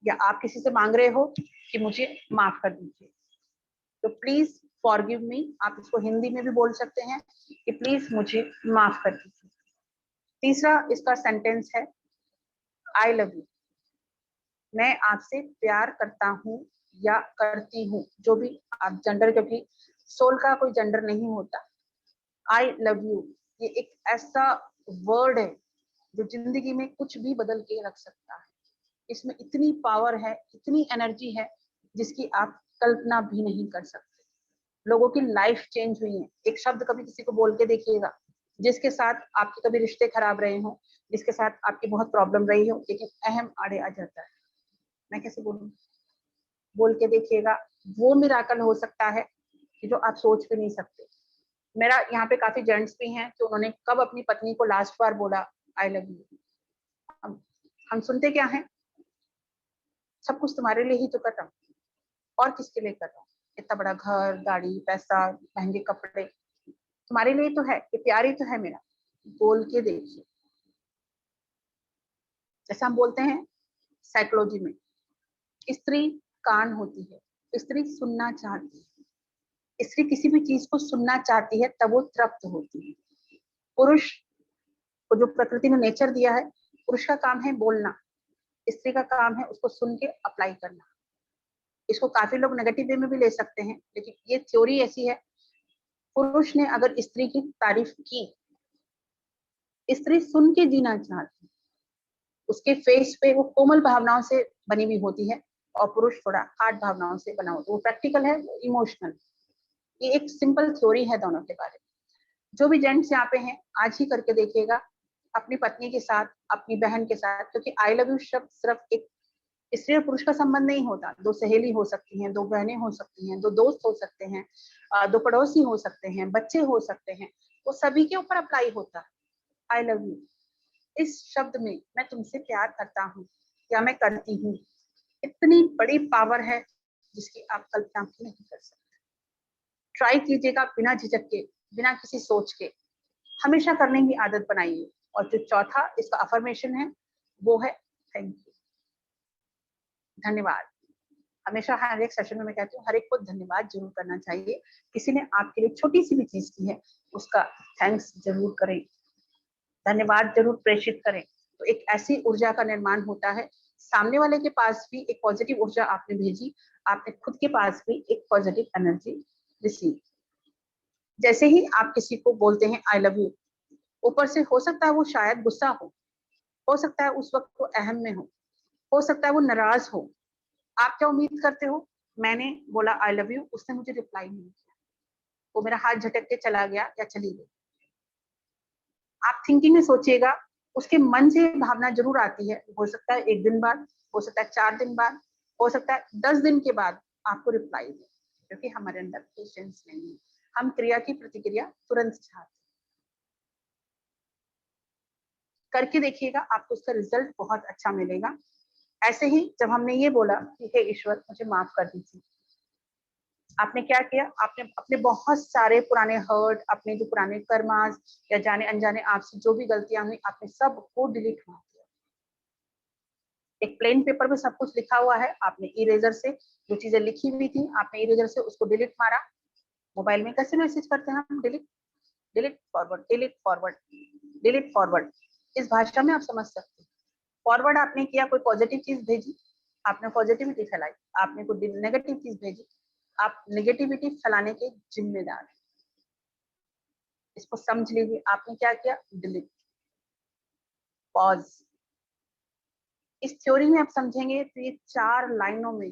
या आप किसी से मांग रहे हो कि मुझे माफ कर दीजिए। तो प्लीज फॉरगिव मी, आप इसको हिंदी में भी बोल सकते हैं कि प्लीज मुझे माफ कर दीजिए। तीसरा इसका सेंटेंस है आई लव यू, मैं आपसे प्यार करता हूँ या करती हूँ, जो भी आप जेंडर, क्योंकि सोल का कोई जेंडर नहीं होता। आई लव यू ये एक ऐसा वर्ड है जो जिंदगी में कुछ भी बदल के रख सकता है। इसमें इतनी पावर है, इतनी एनर्जी है जिसकी आप कल्पना भी नहीं कर सकते। लोगों की लाइफ चेंज हुई है। एक शब्द कभी किसी को बोल के देखिएगा, जिसके साथ आपके कभी रिश्ते खराब रहे हो, जिसके साथ आपकी बहुत प्रॉब्लम रही हो, लेकिन अहम आड़े आ जाता है। मैं कैसे बोलूं? बोल के देखिएगा, वो मिराकल हो सकता है कि जो आप सोच भी नहीं सकते। मेरा यहाँ पे काफी जेंट्स भी हैं तो उन्होंने कब अपनी पत्नी को लास्ट बार बोला आई लव यू? हम सुनते क्या है, सब कुछ तुम्हारे लिए ही तो कर रहा हूँ, और किसके लिए कर रहा हूँ? इतना बड़ा घर, गाड़ी, पैसा, महंगे कपड़े, तुम्हारे लिए तो है, ये प्यार ही तो है मेरा। बोल के देखिए। जैसे हम बोलते हैं साइकोलॉजी में, स्त्री कान होती है, स्त्री सुनना चाहती है, स्त्री किसी भी चीज को सुनना चाहती है तब वो तृप्त होती है। पुरुष को जो प्रकृति ने नेचर दिया है, पुरुष का काम है बोलना, स्त्री का काम है उसको सुन के अप्लाई करना। इसको काफी लोग नेगेटिव वे में भी ले सकते हैं, लेकिन ये थ्योरी ऐसी है, पुरुष ने अगर स्त्री की तारीफ की, स्त्री सुन के जीना चाहती है, उसके फेस पे वो कोमल भावनाओं से बनी हुई होती है, और पुरुष थोड़ा हार्ड भावनाओं से बना होता है। वो प्रैक्टिकल है, वो इमोशनल। ये एक सिंपल थ्योरी है दोनों के बारे में। जो भी जेंट्स यहाँ पे हैं, आज ही करके देखिएगा अपनी पत्नी के साथ, अपनी बहन के साथ, क्योंकि आई लव यू शब्द सिर्फ एक स्त्री और पुरुष का संबंध नहीं होता। दो सहेली हो सकती हैं, दो बहनें हो सकती हैं, दो दोस्त हो सकते हैं, दो पड़ोसी हो सकते हैं, बच्चे हो सकते हैं, वो सभी के ऊपर अप्लाई होता है। आई लव यू, इस शब्द में मैं तुमसे प्यार करता हूँ या मैं करती हूँ, इतनी बड़ी पावर है जिसकी आप कल्पना भी नहीं कर सकते। ट्राई कीजिएगा बिना झिझक के, बिना किसी सोच के, हमेशा करने की आदत बनाइए। और जो चौथा इसका अफर्मेशन है वो है थैंक यू, धन्यवाद। हमेशा हर एक सेशन में मैं कहती हूँ हर एक को धन्यवाद जरूर करना चाहिए। किसी ने आपके लिए छोटी सी भी चीज की है, उसका थैंक्स जरूर करें, धन्यवाद जरूर प्रेषित करें। तो एक ऐसी ऊर्जा का निर्माण होता है, सामने वाले के पास भी एक पॉजिटिव ऊर्जा आपने भेजी, आपने खुद के पास भी एक पॉजिटिव एनर्जी रिसीव। जैसे ही आप किसी को बोलते हैं आई लव यू, ऊपर से हो सकता है वो शायद गुस्सा हो सकता है उस वक्त वो अहम में हो सकता है वो नाराज हो। आप क्या उम्मीद करते हो? मैंने बोला आई लव यू, उसने मुझे रिप्लाई नहीं किया, वो मेरा हाथ झटक के चला गया या चली गई। आप थिंकिंग में सोचिएगा, उसके मन से भावना जरूर आती है। हो सकता है एक दिन बाद, हो सकता है 4 दिन बाद, हो सकता है 10 दिन के बाद आपको रिप्लाई दे, क्योंकि हमारे अंदर पेशेंस नहीं है। हम क्रिया की प्रतिक्रिया तुरंत चाहते हैं। करके देखिएगा, आपको उसका रिजल्ट बहुत अच्छा मिलेगा। ऐसे ही जब हमने ये बोला कि हे ईश्वर मुझे माफ कर दीजिए, आपने क्या किया, आपने अपने बहुत सारे पुराने हर्ट, अपने जो पुराने कर्मास या जाने अनजाने आपसे जो भी गलतियां हुई, आपने सब को डिलीट कर दिया। एक प्लेन पेपर में सब कुछ लिखा हुआ है, आपने इरेजर से जो चीजें लिखी हुई थी, आपने इरेजर से उसको डिलीट मारा। मोबाइल में कैसे मैसेज करते हैं हम, delete delete forward, delete forward, delete forward. इस भाषा में आप समझ सकते हैं। फॉरवर्ड आपने किया, कोई पॉजिटिव चीज भेजी, आपने पॉजिटिविटी फैलाई, आपने कोई नेगेटिव चीज भेजी, आप नेगेटिविटी फैलाने के जिम्मेदार हैं। इसको समझ लीजिए, आपने क्या किया, डिलीट, पॉज। इस थ्योरी में आप समझेंगे तो ये 4 लाइनों में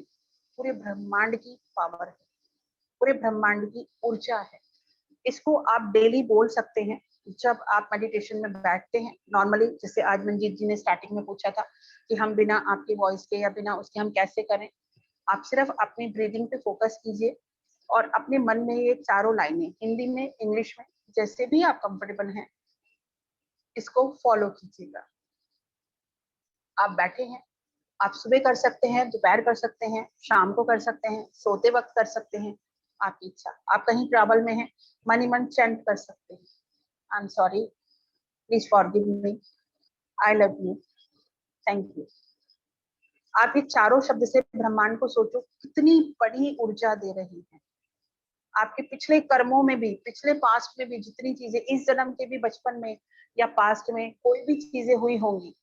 पूरे ब्रह्मांड की पावर है, पूरे ब्रह्मांड की ऊर्जा है। इसको आप डेली बोल सकते हैं जब आप मेडिटेशन में बैठते हैं। नॉर्मली जैसे आज मंजीत जी ने स्टार्टिंग में पूछा था कि हम बिना आपकी वॉइस के या बिना उसके हम कैसे करें, आप सिर्फ अपनी ब्रीदिंग पे फोकस कीजिए और अपने मन में ये 4 लाइनें हिंदी में, इंग्लिश में, जैसे भी आप कंफर्टेबल हैं, इसको फॉलो कीजिएगा। आप बैठे हैं, आप सुबह कर सकते हैं, दोपहर कर सकते हैं, शाम को कर सकते हैं, सोते वक्त कर सकते हैं, आपकी इच्छा। आप कहीं ट्रैवल में हैं, मन ही मन चैंट कर सकते हैं, I am sorry, please forgive me, I love you, thank you. आप ये चारों शब्द से ब्रह्मांड को सोचो कितनी बड़ी ऊर्जा दे रही है। आपके पिछले कर्मों में भी, पिछले पास्ट में भी जितनी चीजें, इस जन्म के भी बचपन में या पास्ट में कोई भी चीजें हुई होंगी,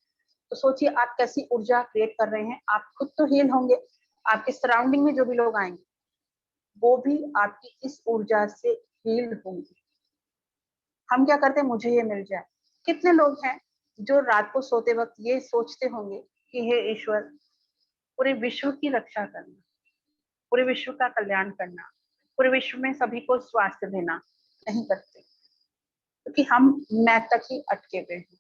तो सोचिए आप कैसी ऊर्जा क्रिएट कर रहे हैं। आप खुद तो हील होंगे, आपके सराउंडिंग में जो भी लोग आएंगे वो भी आपकी इस ऊर्जा से हील होंगे। हम क्या करते हैं, मुझे ये मिल जाए। कितने लोग हैं जो रात को सोते वक्त ये सोचते होंगे कि हे ईश्वर पूरे विश्व की रक्षा करना, पूरे विश्व का कल्याण करना, पूरे विश्व में सभी को स्वास्थ्य देना। नहीं करते क्योंकि हम मैं तक ही अटके हुए हैं।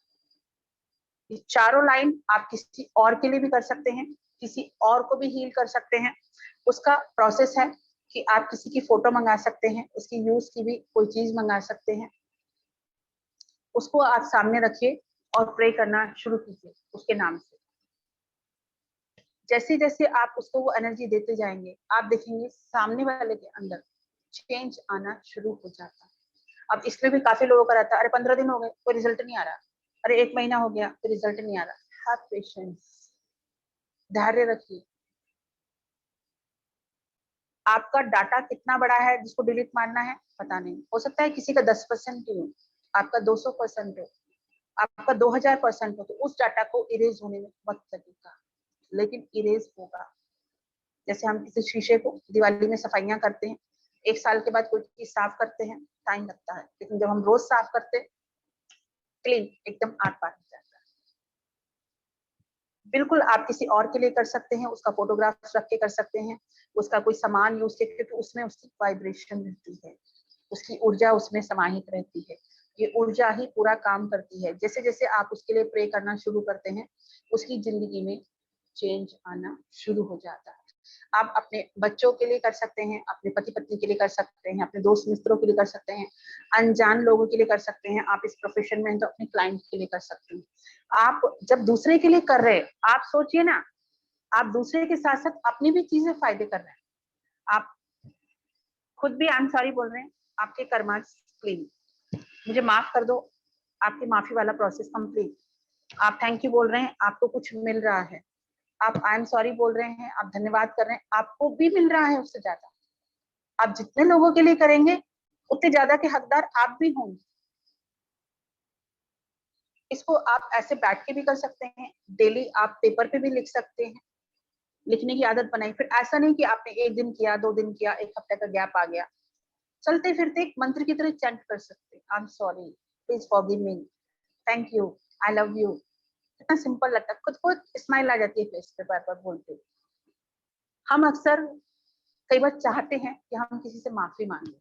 ये चारों लाइन आप किसी और के लिए भी कर सकते हैं, किसी और को भी हील कर सकते हैं। उसका प्रोसेस है कि आप किसी की फोटो मंगा सकते हैं, उसकी यूज की भी कोई चीज मंगा सकते हैं, उसको आप सामने रखिए और प्रे करना शुरू कीजिए उसके नाम से। जैसे जैसे आप उसको वो एनर्जी देते जाएंगे, आप देखेंगे सामने वाले के अंदर चेंज आना शुरू हो जाता है। अब इसमें भी काफी लोगों का रहता है, अरे 15 दिन हो गए कोई रिजल्ट नहीं आ रहा, अरे 1 महीना हो गया कोई रिजल्ट नहीं आ रहा। हैव पेशेंस, धैर्य रखिए। आपका डाटा कितना बड़ा है जिसको डिलीट मारना है पता नहीं, हो सकता है किसी का 10% ही हो, आपका 200% हो, आपका 2000% हो, तो उस डाटा को इरेज होने में वक्त लगेगा, लेकिन इरेज होगा। जैसे हम किसी शीशे को दिवाली में सफाइयां करते हैं, 1 साल के बाद कोई चीज साफ करते हैं, टाइम लगता है, लेकिन जब हम रोज साफ करते हैं, क्लीन एकदम आर पार हो जाता है। बिल्कुल आप किसी और के लिए कर सकते हैं, उसका फोटोग्राफ रख के कर सकते हैं, उसका कोई सामान यूज करके, तो उसमें उसकी वाइब्रेशन रहती है, उसकी ऊर्जा उसमें समाहित रहती है। ये ऊर्जा ही पूरा काम करती है। जैसे जैसे आप उसके लिए प्रे करना शुरू करते हैं, उसकी जिंदगी में चेंज आना शुरू हो जाता है। आप अपने बच्चों के लिए कर सकते हैं, अपने पति पत्नी के लिए कर सकते हैं, अपने दोस्त मित्रों के लिए कर सकते हैं, अनजान लोगों के लिए कर सकते हैं। आप इस प्रोफेशन में हैं तो अपने क्लाइंट के लिए कर सकते हैं। आप जब दूसरे के लिए कर रहे हैं, आप सोचिए ना, आप दूसरे के साथ साथ अपनी भी चीजें फायदे कर रहे हैं। आप खुद भी आई एम सॉरी बोल रहे हैं, आपके कर्मा क्लीन, मुझे माफ कर दो, आपकी माफी वाला प्रोसेस कंप्लीट। आप थैंक यू बोल रहे हैं, आपको कुछ मिल रहा है। आप आई एम सॉरी बोल रहे हैं, आप धन्यवाद कर रहे हैं, आपको भी मिल रहा है उससे ज्यादा। आप जितने लोगों के लिए करेंगे उतने ज्यादा के हकदार आप भी होंगे। इसको आप ऐसे बैठ के भी कर सकते हैं, डेली आप पेपर पे भी लिख सकते हैं, लिखने की आदत बनाई। फिर ऐसा नहीं कि आपने 1 दिन किया, 2 दिन किया, 1 हफ्ते का गैप आ गया, चलते फिरते एक मंत्र की तरह चैंट कर सकते हैं, I am sorry, please forgive me, thank you, I love you. कितना सिंपल लगता है, खुद को स्माइल आ जाती है फेस पे बार बार बोलते। हम अक्सर कई बार चाहते हैं कि हम किसी से माफी मांगे,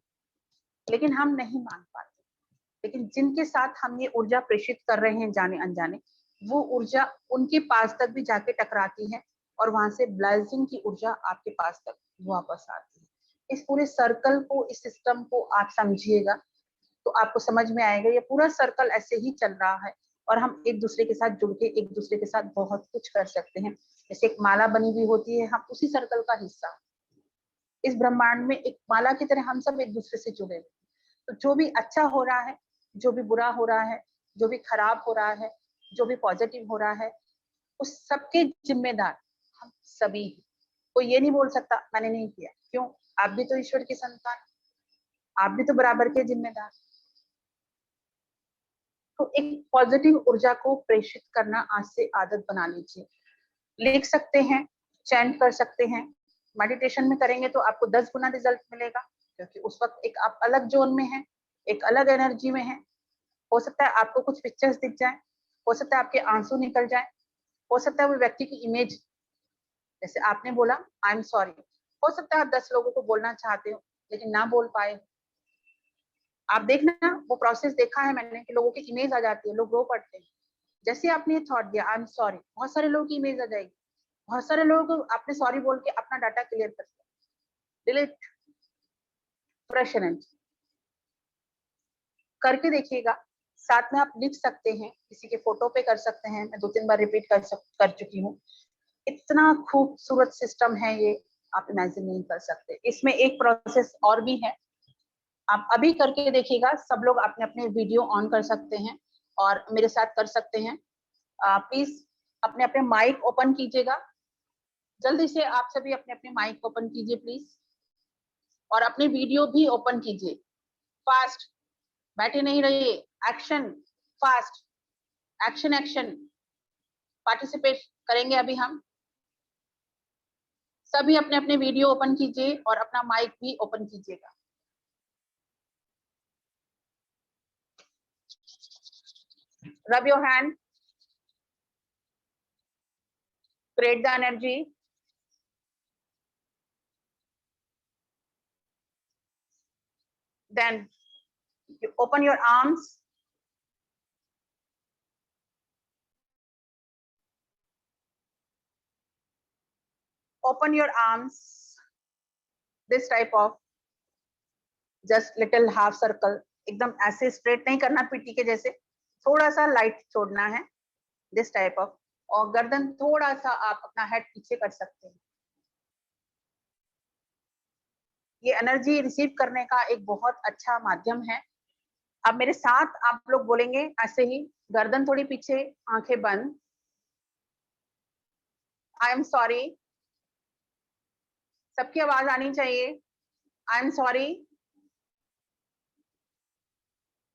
लेकिन हम नहीं मांग पाते। लेकिन जिनके साथ हम ये ऊर्जा प्रेषित कर रहे हैं जाने अनजाने, वो ऊर्जा उनके पास तक भी जाके टकराती है और वहां से ब्लेसिंग की ऊर्जा आपके पास तक वापस आती है। इस पूरे सर्कल को, इस सिस्टम को आप समझिएगा तो आपको समझ में आएगा ये पूरा सर्कल ऐसे ही चल रहा है और हम एक दूसरे के साथ जुड़ के एक दूसरे के साथ बहुत कुछ कर सकते हैं। जैसे एक माला बनी हुई होती है, हम उसी सर्कल का हिस्सा। इस ब्रह्मांड में एक माला की तरह हम सब एक दूसरे से जुड़े। तो जो भी अच्छा हो रहा है, जो भी बुरा हो रहा है, जो भी खराब हो रहा है, जो भी पॉजिटिव हो रहा है, उस सबके जिम्मेदार हम सभी हैं। कोई ये नहीं बोल सकता मैंने नहीं किया। क्यों? आप भी तो ईश्वर की संतान, आप भी तो बराबर के जिम्मेदार। तो एक पॉजिटिव ऊर्जा को प्रेषित करना आज से आदत बना लीजिए। लिख सकते हैं, चैंट कर सकते हैं, मेडिटेशन में करेंगे तो आपको 10 गुना रिजल्ट मिलेगा, क्योंकि उस वक्त एक आप अलग जोन में हैं, एक अलग एनर्जी में हैं। हो सकता है आपको कुछ पिक्चर्स दिख जाए, हो सकता है आपके आंसू निकल जाए, हो सकता है वो व्यक्ति की इमेज, जैसे आपने बोला आई एम सॉरी, हो सकता है आप 10 लोगों को बोलना चाहते हो लेकिन ना बोल पाए। आप देखना, वो प्रोसेस देखा है मैंने कि लोगों की इमेज आ जाती है, लोग रो पड़ते हैं। जैसे आपने थॉट दिया आई एम सॉरी, बहुत सारे लोगों की इमेज आ जाएगी, बहुत सारे लोगों को आपने सॉरी बोल के अपना डाटा क्लियर कर दिया, डिलीट, फ्रेश एनर्जी। करके देखिएगा। साथ में आप लिख सकते हैं, किसी के फोटो पे कर सकते हैं, मैं 2-3 बार रिपीट कर चुकी हूँ। इतना खूबसूरत सिस्टम है ये, आप इमेजिन नहीं कर सकते। इसमें एक प्रोसेस और भी है, आप अभी करके देखिएगा। सब लोग अपने अपने वीडियो ऑन कर सकते हैं और मेरे साथ कर सकते हैं। प्लीज अपने अपने माइक ओपन कीजिएगा, जल्दी से आप सभी अपने अपने माइक ओपन कीजिए प्लीज, और अपने वीडियो भी ओपन कीजिए। फास्ट, बैठे नहीं रहिए, action, fast, action action. Participate करेंगे अभी हम सभी। अपने अपने वीडियो ओपन कीजिए और अपना माइक भी ओपन कीजिएगा। Rub your hand, create the energy, then you open your arms, open your arms, this type of just little half circle, एकदम ऐसे स्ट्रेट नहीं करना पीटी के जैसे, थोड़ा सा लाइट छोड़ना है, दिस टाइप ऑफ। और गर्दन थोड़ा सा आप अपना हेड पीछे कर सकते हैं। ये एनर्जी रिसीव करने का एक बहुत अच्छा माध्यम है। अब मेरे साथ आप लोग बोलेंगे ऐसे ही, गर्दन थोड़ी पीछे, आंखें बंद। आई एम सॉरी, सबकी आवाज आनी चाहिए। आई एम सॉरी,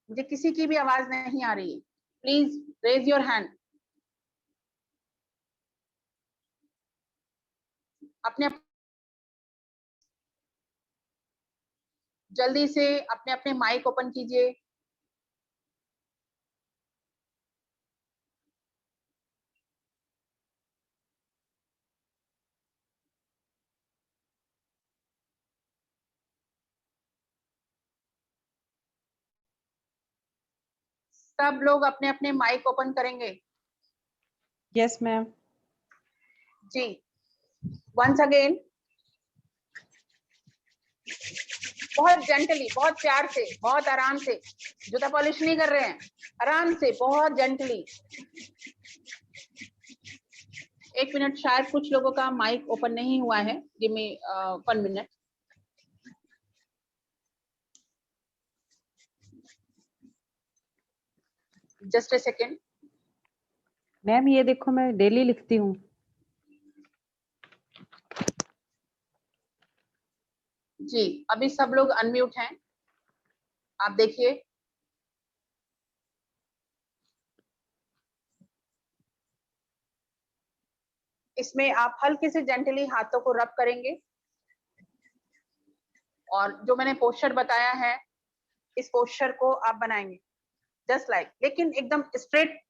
मुझे किसी की भी आवाज नहीं आ रही है, प्लीज रेज योर हैंड। अपने जल्दी से अपने अपने माइक ओपन कीजिए। सब लोग अपने अपने माइक ओपन करेंगे। Yes ma'am. जी, वंस अगेन, बहुत जेंटली, बहुत प्यार से, बहुत आराम से, जूता पॉलिश नहीं कर रहे हैं, आराम से, बहुत जेंटली। 1 मिनट, शायद कुछ लोगों का माइक ओपन नहीं हुआ है। Give me 1 minute. Just a second. Ma'am ये देखो, मैं डेली लिखती हूँ। जी, अभी सब लोग अनम्यूट हैं, आप देखिए। इसमें आप हल्के से जेंटली हाथों को रब करेंगे, और जो मैंने पोस्चर बताया है, इस पोस्चर को आप बनाएंगे जस्ट लाइक, लेकिन एकदम स्ट्रेट,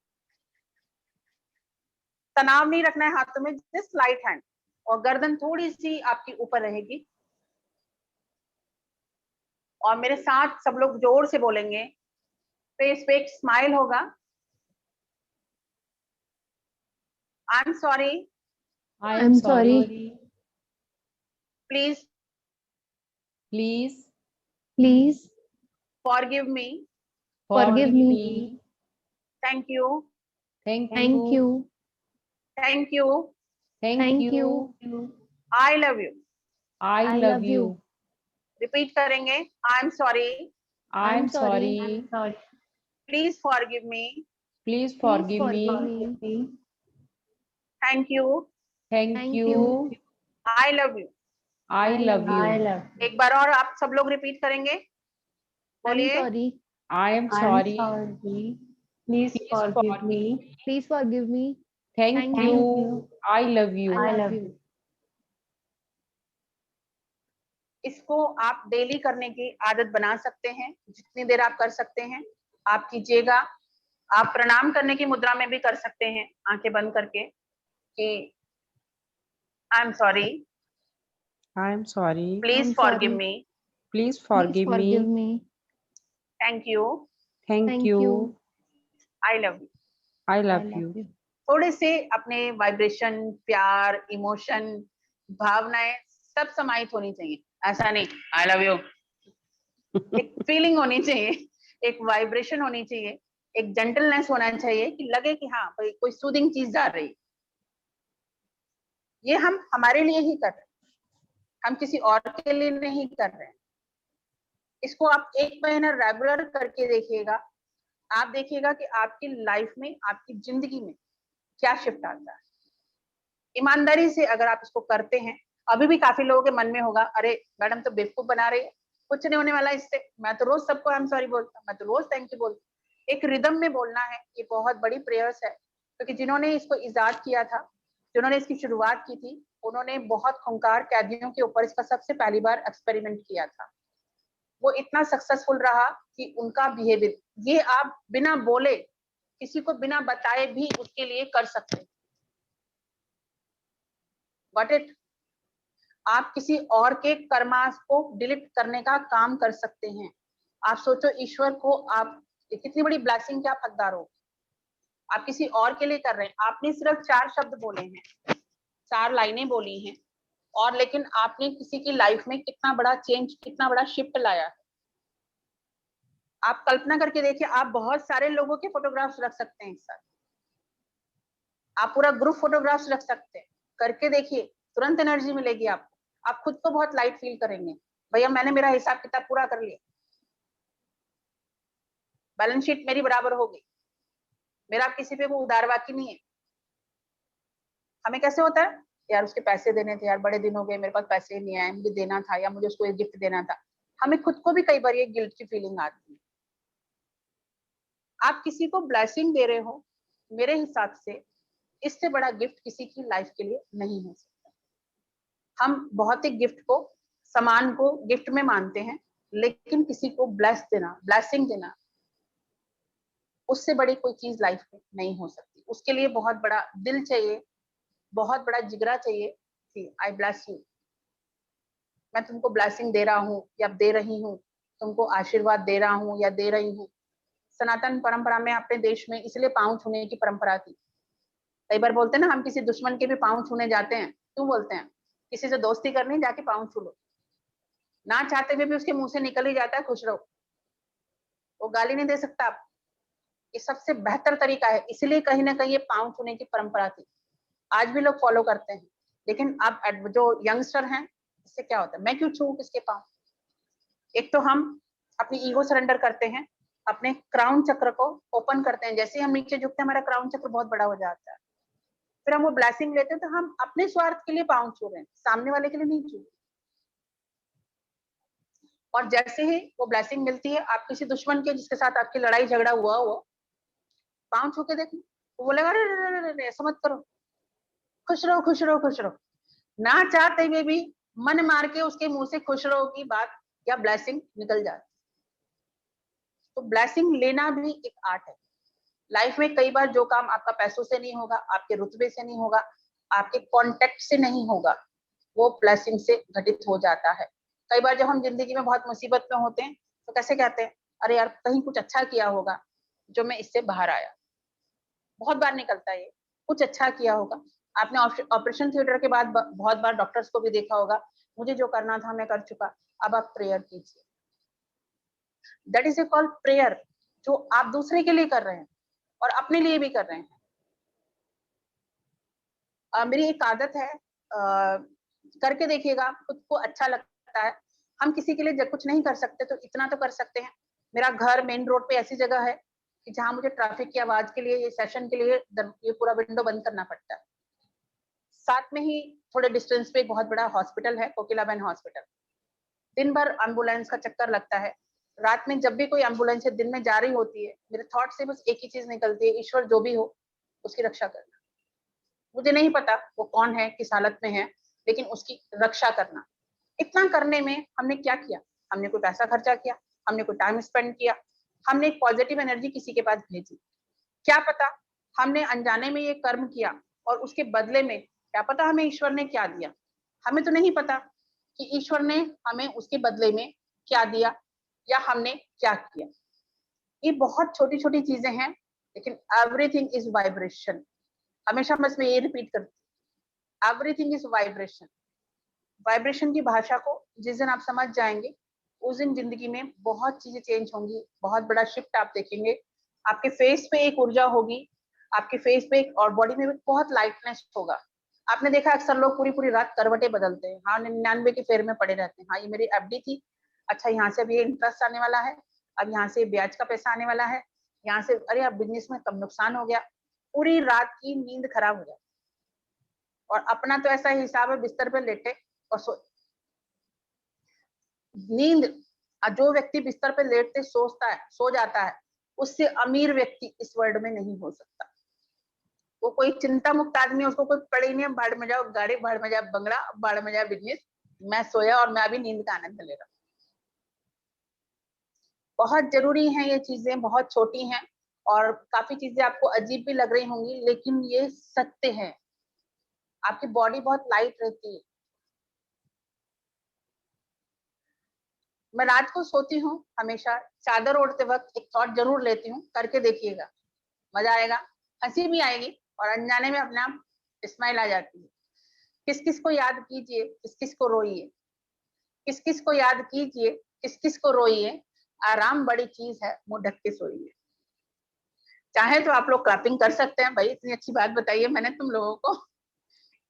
तनाव नहीं रखना है हाथों में, जस्ट लाइट हैंड, और गर्दन थोड़ी सी आपकी ऊपर रहेगी। और मेरे साथ सब लोग जोर से बोलेंगे, फेस पे एक स्माइल होगा। I am sorry, I am sorry, please please Please forgive me, forgive me. Thank you, thank Thank you, you. Thank you, Thank you. I love you. I love you. Repeat करेंगे, I'm sorry. I'm sorry. Please forgive me. Please forgive me. Thank you. Thank you. I love you. I love you. एक बार और आप सब लोग रिपीट करेंगे, I'm बोलिए। sorry. I am sorry. Please forgive me. Please forgive me. Thank you. I love you. I love you. इसको आप डेली करने की आदत बना सकते हैं, जितनी देर आप कर सकते हैं आप कीजिएगा। आप प्रणाम करने की मुद्रा में भी कर सकते हैं, आंखें बंद करके, कि I am sorry, I am sorry. Please I'm forgive sorry. Me, Please Please forgive forgive me. me. Thank you, Thank you. I love you. I I love love you. you. थोड़े से अपने वाइब्रेशन, प्यार, इमोशन, भावनाएं सब समाहित होनी चाहिए। ऐसा नहीं आई लव यू, एक फीलिंग होनी चाहिए, एक वाइब्रेशन होनी चाहिए, एक जेंटलनेस होना चाहिए कि लगे कि हाँ भाई कोई सूदिंग चीज जा रही। ये हम हमारे लिए ही कर रहे हैं, हम किसी और के लिए नहीं कर रहे हैं। इसको आप 1 महीना रेगुलर करके देखिएगा, आप देखिएगा कि आपकी लाइफ में, आपकी जिंदगी में क्या शिफ्ट आता है। ईमानदारी से अगर आप इसको करते हैं, अभी भी काफी लोगों के मन में होगा, अरे मैडम तो बेवकूफ बना रही है, कुछ नहीं होने वाला इससे, मैं तो रोज सबको आई एम सॉरी बोलता हूँ, मैं तो रोज थैंक यू बोलता हूँ। एक रिदम में बोलना है, ये बहुत बड़ी प्रेयर्स है, क्योंकि जिन्होंने इसको इजाद किया था, जिन्होंने इसकी शुरुआत की थी, उन्होंने बहुत खूंखार कैदियों के ऊपर इसका सबसे पहली बार एक्सपेरिमेंट किया था। वो इतना सक्सेसफुल रहा कि उनका बिहेवियर, ये आप बिना बोले, किसी को बिना बताए भी उसके लिए कर सकते हैं। Got it? आप किसी और के कर्मास को डिलीट करने का काम कर सकते हैं। आप सोचो ईश्वर को आप कितनी बड़ी ब्लेसिंग के आप हकदार हो। आप किसी और के लिए कर रहे हैं, आपने सिर्फ 4 शब्द बोले हैं, 4 लाइनें बोली हैं, और लेकिन आपने किसी की लाइफ में कितना बड़ा चेंज, कितना बड़ा शिफ्ट लाया है। आप कल्पना करके देखिए, आप बहुत सारे लोगों के फोटोग्राफ्स रख सकते हैं सर, आप पूरा ग्रुप फोटोग्राफ्स रख सकते हैं, करके देखिए, तुरंत एनर्जी मिलेगी आपको। आप खुद को बहुत लाइट फील करेंगे, भैया मैंने मेरा हिसाब किताब पूरा कर लिया, बैलेंस शीट मेरी बराबर हो गई, मेरा किसी पे वो उदारवाकी नहीं है। हमें कैसे होता है, यार उसके पैसे देने थे, यार बड़े दिन हो गए मेरे पास पैसे नहीं आए, मुझे देना था, या मुझे उसको एक गिफ्ट देना था। हमें खुद को भी कई बार ये गिल्ट की फीलिंग आती है। आप किसी को ब्लेसिंग दे रहे हो, मेरे हिसाब से इससे बड़ा गिफ्ट किसी की लाइफ के लिए नहीं हो सकता। हम भौतिक गिफ्ट को, सामान को गिफ्ट में मानते हैं, लेकिन किसी को ब्लेस देना, ब्लेसिंग देना, उससे बड़ी कोई चीज लाइफ में नहीं हो सकती। उसके लिए बहुत बड़ा दिल चाहिए, बहुत बड़ा जिगरा चाहिए कि आई ब्लेस यू, मैं तुमको ब्लेसिंग दे रहा हूँ या दे रही हूँ, तुमको आशीर्वाद दे रहा हूँ या दे रही हूँ। सनातन परंपरा में, अपने देश में इसलिए पांव छूने की परंपरा थी। कई बार बोलते हैं ना, हम किसी दुश्मन के भी पांव छूने जाते हैं, क्यों बोलते हैं? किसी से दोस्ती करनी, जाके पांव छू लो, ना चाहते हुए भी उसके मुंह से निकल ही जाता है खुश रहो, वो गाली नहीं दे सकता आप। ये सबसे बेहतर तरीका है, इसलिए कहीं ना कहीं ये पांव छूने की परंपरा थी, आज भी लोग फॉलो करते हैं। लेकिन अब जो यंगस्टर हैं, इससे क्या होता है, मैं क्यों छूऊं किसके पांव? एक तो हम अपनी ईगो सरेंडर करते हैं, अपने क्राउन चक्र को ओपन करते हैं, जैसे ही हम नीचे झुकते हैं हमारा क्राउन चक्र बहुत बड़ा हो जाता है, फिर हम वो ब्लेसिंग लेते हैं, तो हम अपने स्वार्थ के लिए पांव छू रहे हैं, सामने वाले के लिए नहीं छू रहे। और जैसे ही वो ब्लेसिंग मिलती है, आप किसी दुश्मन के जिसके साथ आपकी लड़ाई झगड़ा हुआ हो, पांव छू के देखो, वो बोलेगा अरे ऐसा मत करो, खुश रहो खुश रहो खुश रहो। ना चाहते हुए भी मन मार के उसके मुंह से खुश रहो की बात या ब्लेसिंग निकल जाती। तो ब्लेसिंग लेना भी एक आर्ट है। लाइफ में कई बार जो काम आपका पैसों से नहीं होगा, आपके रुतबे से नहीं होगा, आपके कॉन्टेक्ट से नहीं होगा, वो ब्लेसिंग से घटित हो जाता है। कई बार जब हम जिंदगी में बहुत मुसीबत में होते हैं, तो कैसे कहते हैं, अरे यार कहीं कुछ अच्छा किया होगा जो मैं इससे बाहर आया। बहुत बार निकलता है ये, कुछ अच्छा किया होगा। आपने ऑपरेशन थिएटर के बाद बहुत बार डॉक्टर्स को भी देखा होगा, मुझे जो करना था मैं कर चुका, अब आप प्रेयर कीजिए। That is a call prayer, जो आप दूसरे के लिए कर रहे हैं और अपने लिए भी कर रहे हैं। मेरी एक आदत है, करके देखिएगा, खुद को अच्छा लगता है। हम किसी के लिए जब कुछ नहीं कर सकते तो इतना तो कर सकते हैं। मेरा घर मेन रोड पे ऐसी जगह है कि जहां मुझे ट्रैफिक की आवाज के लिए, ये सेशन के लिए ये पूरा विंडो बंद करना पड़ता है। साथ में ही थोड़े डिस्टेंस पे एक बहुत बड़ा हॉस्पिटल है, कोकिलाबेन हॉस्पिटल। दिन भर एम्बुलेंस का चक्कर लगता है। रात में जब भी कोई एम्बुलेंस दिन में जा रही होती है, मेरे थॉट से बस एक ही चीज निकलती है, ईश्वर जो भी हो उसकी रक्षा करना। मुझे नहीं पता वो कौन है, किस हालत में है, लेकिन उसकी रक्षा करना। इतना करने में हमने क्या किया? हमने कोई पैसा खर्चा किया, हमने कोई टाइम स्पेंड किया, हमने एक पॉजिटिव एनर्जी किसी के पास भेजी। क्या पता हमने अनजाने में ये कर्म किया और उसके बदले में क्या पता हमें ईश्वर ने क्या दिया। हमें तो नहीं पता कि ईश्वर ने हमें उसके बदले में क्या दिया या हमने क्या किया। ये बहुत छोटी छोटी चीजें हैं, लेकिन एवरीथिंग इज वाइब्रेशन। हमेशा मैं इसमें ये रिपीट करती हूँ, एवरीथिंग इज वाइब्रेशन। वाइब्रेशन की भाषा को जिस दिन आप समझ जाएंगे, उस दिन जिंदगी में बहुत चीजें चेंज होंगी, बहुत बड़ा शिफ्ट आप देखेंगे। आपके फेस पे एक ऊर्जा होगी, आपके फेस पे एक और बॉडी में भी बहुत लाइटनेस होगा। आपने देखा अक्सर लोग पूरी पूरी रात करवटें बदलते हैं, हाँ 99 के फेर में पड़े रहते हैं। हाँ ये मेरी एफडी थी, अच्छा यहाँ से अब ये इंटरेस्ट आने वाला है, अब यहाँ से ब्याज का पैसा आने वाला है, यहाँ से अरे अब बिजनेस में कम नुकसान हो गया। पूरी रात की नींद खराब हो जाती। और अपना तो ऐसा हिसाब है, बिस्तर पे लेटे और नींद, जो व्यक्ति बिस्तर पे लेटते सोचता है, सो जाता है, उससे अमीर व्यक्ति इस वर्ल्ड में नहीं हो सकता। वो कोई चिंता मुक्त आदमी, उसको कोई पड़े ही नहीं है, भाड़ में जाओ गाड़ी, भाड़ में जाओ बंगला, भाड़ में जाओ बिजनेस, मैं सोया और मैं अभी नींद का आनंद ले रहा हूँ। बहुत जरूरी है ये चीजें, बहुत छोटी हैं और काफी चीजें आपको अजीब भी लग रही होंगी, लेकिन ये सत्य है। आपकी बॉडी बहुत लाइट रहती है। मैं रात को सोती हूँ, हमेशा चादर ओढ़ते वक्त एक थॉट जरूर लेती हूँ, करके देखिएगा, मजा आएगा, हंसी भी आएगी और अनजाने में अपने आप स्माइल आ जाती है। किस किस को याद कीजिए, किस किस को रोइए, किस किस को याद कीजिए, किस किस को रोइए, आराम बड़ी चीज है, मुंह ढक के सोइए। चाहे तो आप लोग क्लैपिंग कर सकते हैं, भाई इतनी अच्छी बात बताइए मैंने तुम लोगों को।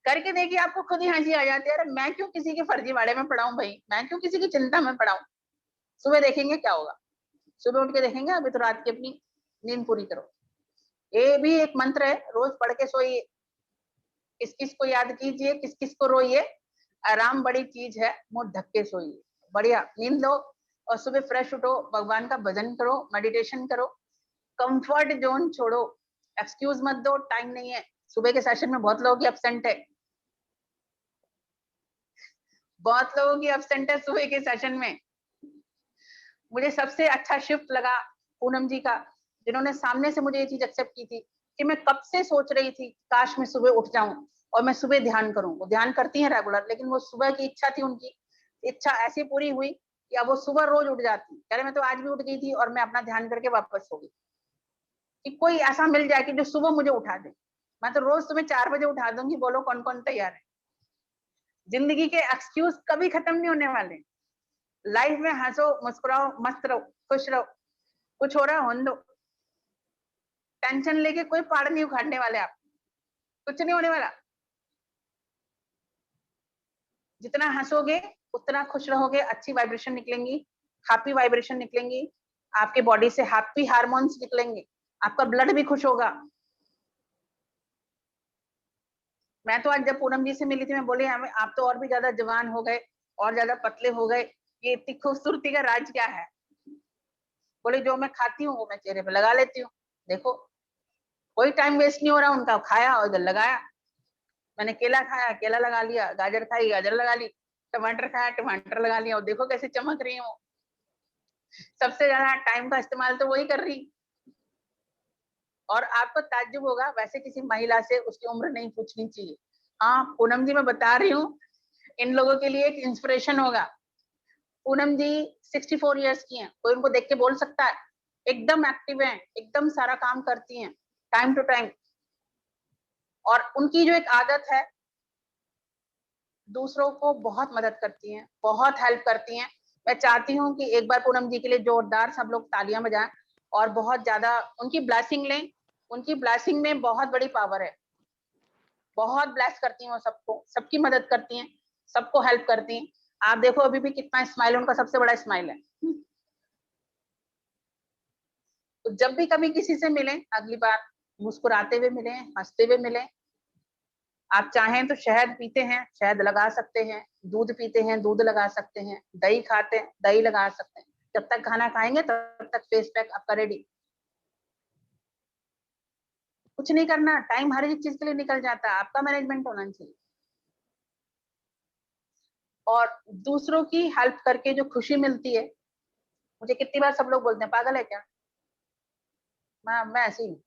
करके देखिए, आपको खुद ही हंसी आ जाती है, अरे मैं क्यों किसी के फर्जीवाड़े में पड़ा हूँ भाई, मैं क्यों किसी की चिंता में पड़ा हूँ। सुबह देखेंगे क्या होगा, सुबह उठ के देखेंगे, अभी तो रात की अपनी नींद पूरी करो। ये भी एक मंत्र है, रोज पढ़ के सोइए। किस किस को याद कीजिए, किस किस को रोइए, आराम बड़ी चीज है, मुंह ढक के सोइए। बढ़िया नींद लो और सुबह फ्रेश उठो, भगवान का भजन करो, मेडिटेशन करो, कंफर्ट जोन छोड़ो, एक्सक्यूज मत दो, टाइम नहीं है। सुबह के सेशन में बहुत लोगों की एब्सेंट है, बहुत लोगों की एब्सेंट है सुबह के सेशन में। मुझे सबसे अच्छा शिफ्ट लगा पूनम जी का, जिन्होंने सामने से मुझे ये चीज एक्सेप्ट की थी कि मैं कब से सोच रही थी काश मैं सुबह उठ जाऊं और मैं सुबह ध्यान करूं। वो ध्यान करती हैं रेगुलर, लेकिन वो सुबह की इच्छा थी, उनकी इच्छा ऐसी पूरी हुई कि अब वो सुबह रोज उठ जाती। कह रहे मैं तो आज भी उठ गई थी और मैं अपना ध्यान करके वापस हो गई। कि कोई ऐसा मिल जाए कि जो सुबह मुझे उठा दे, मैं तो रोज तुम्हें 4 बजे उठा दूंगी, बोलो कौन कौन तैयार है। जिंदगी के एक्सक्यूज कभी खत्म नहीं होने वाले। लाइफ में हंसो, मुस्कुराओ, मस्त रहो, खुश रहो, कुछ हो रहा है होने दो। टेंशन लेके कोई पहाड़ नहीं उखाड़ने वाले आप, कुछ नहीं होने वाला। जितना हंसोगे उतना खुश रहोगे, अच्छी वाइब्रेशन निकलेंगी, हैप्पी वाइब्रेशन निकलेंगी, आपके बॉडी से हैप्पी हार्मोन्स निकलेंगे, आपका ब्लड भी खुश होगा। मैं तो आज जब पूनम जी से मिली थी, मैं बोली आप तो और भी ज्यादा जवान हो गए और ज्यादा पतले हो गए, ये इतनी खूबसूरती का राज क्या है। बोले जो मैं खाती हूँ वो मैं चेहरे पे लगा लेती हूँ, देखो कोई टाइम वेस्ट नहीं हो रहा उनका, खाया और इधर लगाया। मैंने केला खाया, केला लगा लिया, गाजर खाई, गाजर लगा ली, टमाटर खाया, टमाटर लगा लिया, और देखो कैसे चमक रही हूँ। सबसे ज्यादा टाइम का इस्तेमाल तो वही कर रही। और आपको ताज्जुब होगा, वैसे किसी महिला से उसकी उम्र नहीं पूछनी चाहिए। हाँ पूनम जी मैं बता रही हूँ, इन लोगों के लिए एक इंस्पिरेशन होगा। पूनम जी 64 इयर्स की हैं, कोई उनको देख के बोल सकता है? एकदम एक्टिव हैं, एकदम सारा काम करती हैं टाइम टू टाइम। और उनकी जो एक आदत है, दूसरों को बहुत मदद करती हैं, बहुत हेल्प करती हैं। मैं चाहती हूँ कि एक बार पूनम जी के लिए जोरदार सब लोग तालियां बजाएं और बहुत ज्यादा उनकी ब्लेसिंग लें। उनकी ब्लेसिंग में बहुत बड़ी पावर है। बहुत ब्लेस करती हैं वो सबको, सबकी मदद करती हैं, सबको हेल्प करती हैं। आप देखो अभी भी कितना स्माइल, उनका सबसे बड़ा स्माइल है। तो जब भी कभी किसी से मिलें, अगली बार मुस्कुराते हुए मिलें, हंसते हुए मिलें। आप चाहें तो शहद पीते हैं, शहद लगा सकते हैं, दूध पीते हैं, दूध लगा सकते हैं, दही खाते हैं, दही लगा सकते हैं। जब तक खाना खाएंगे तब तक फेस पैक आपका रेडी। कुछ नहीं करना, टाइम हर एक चीज के लिए निकल जाता है, आपका मैनेजमेंट होना चाहिए। और दूसरों की हेल्प करके जो खुशी मिलती है, मुझे कितनी बार सब लोग बोलते हैं पागल है क्या, मैं ऐसी हूँ।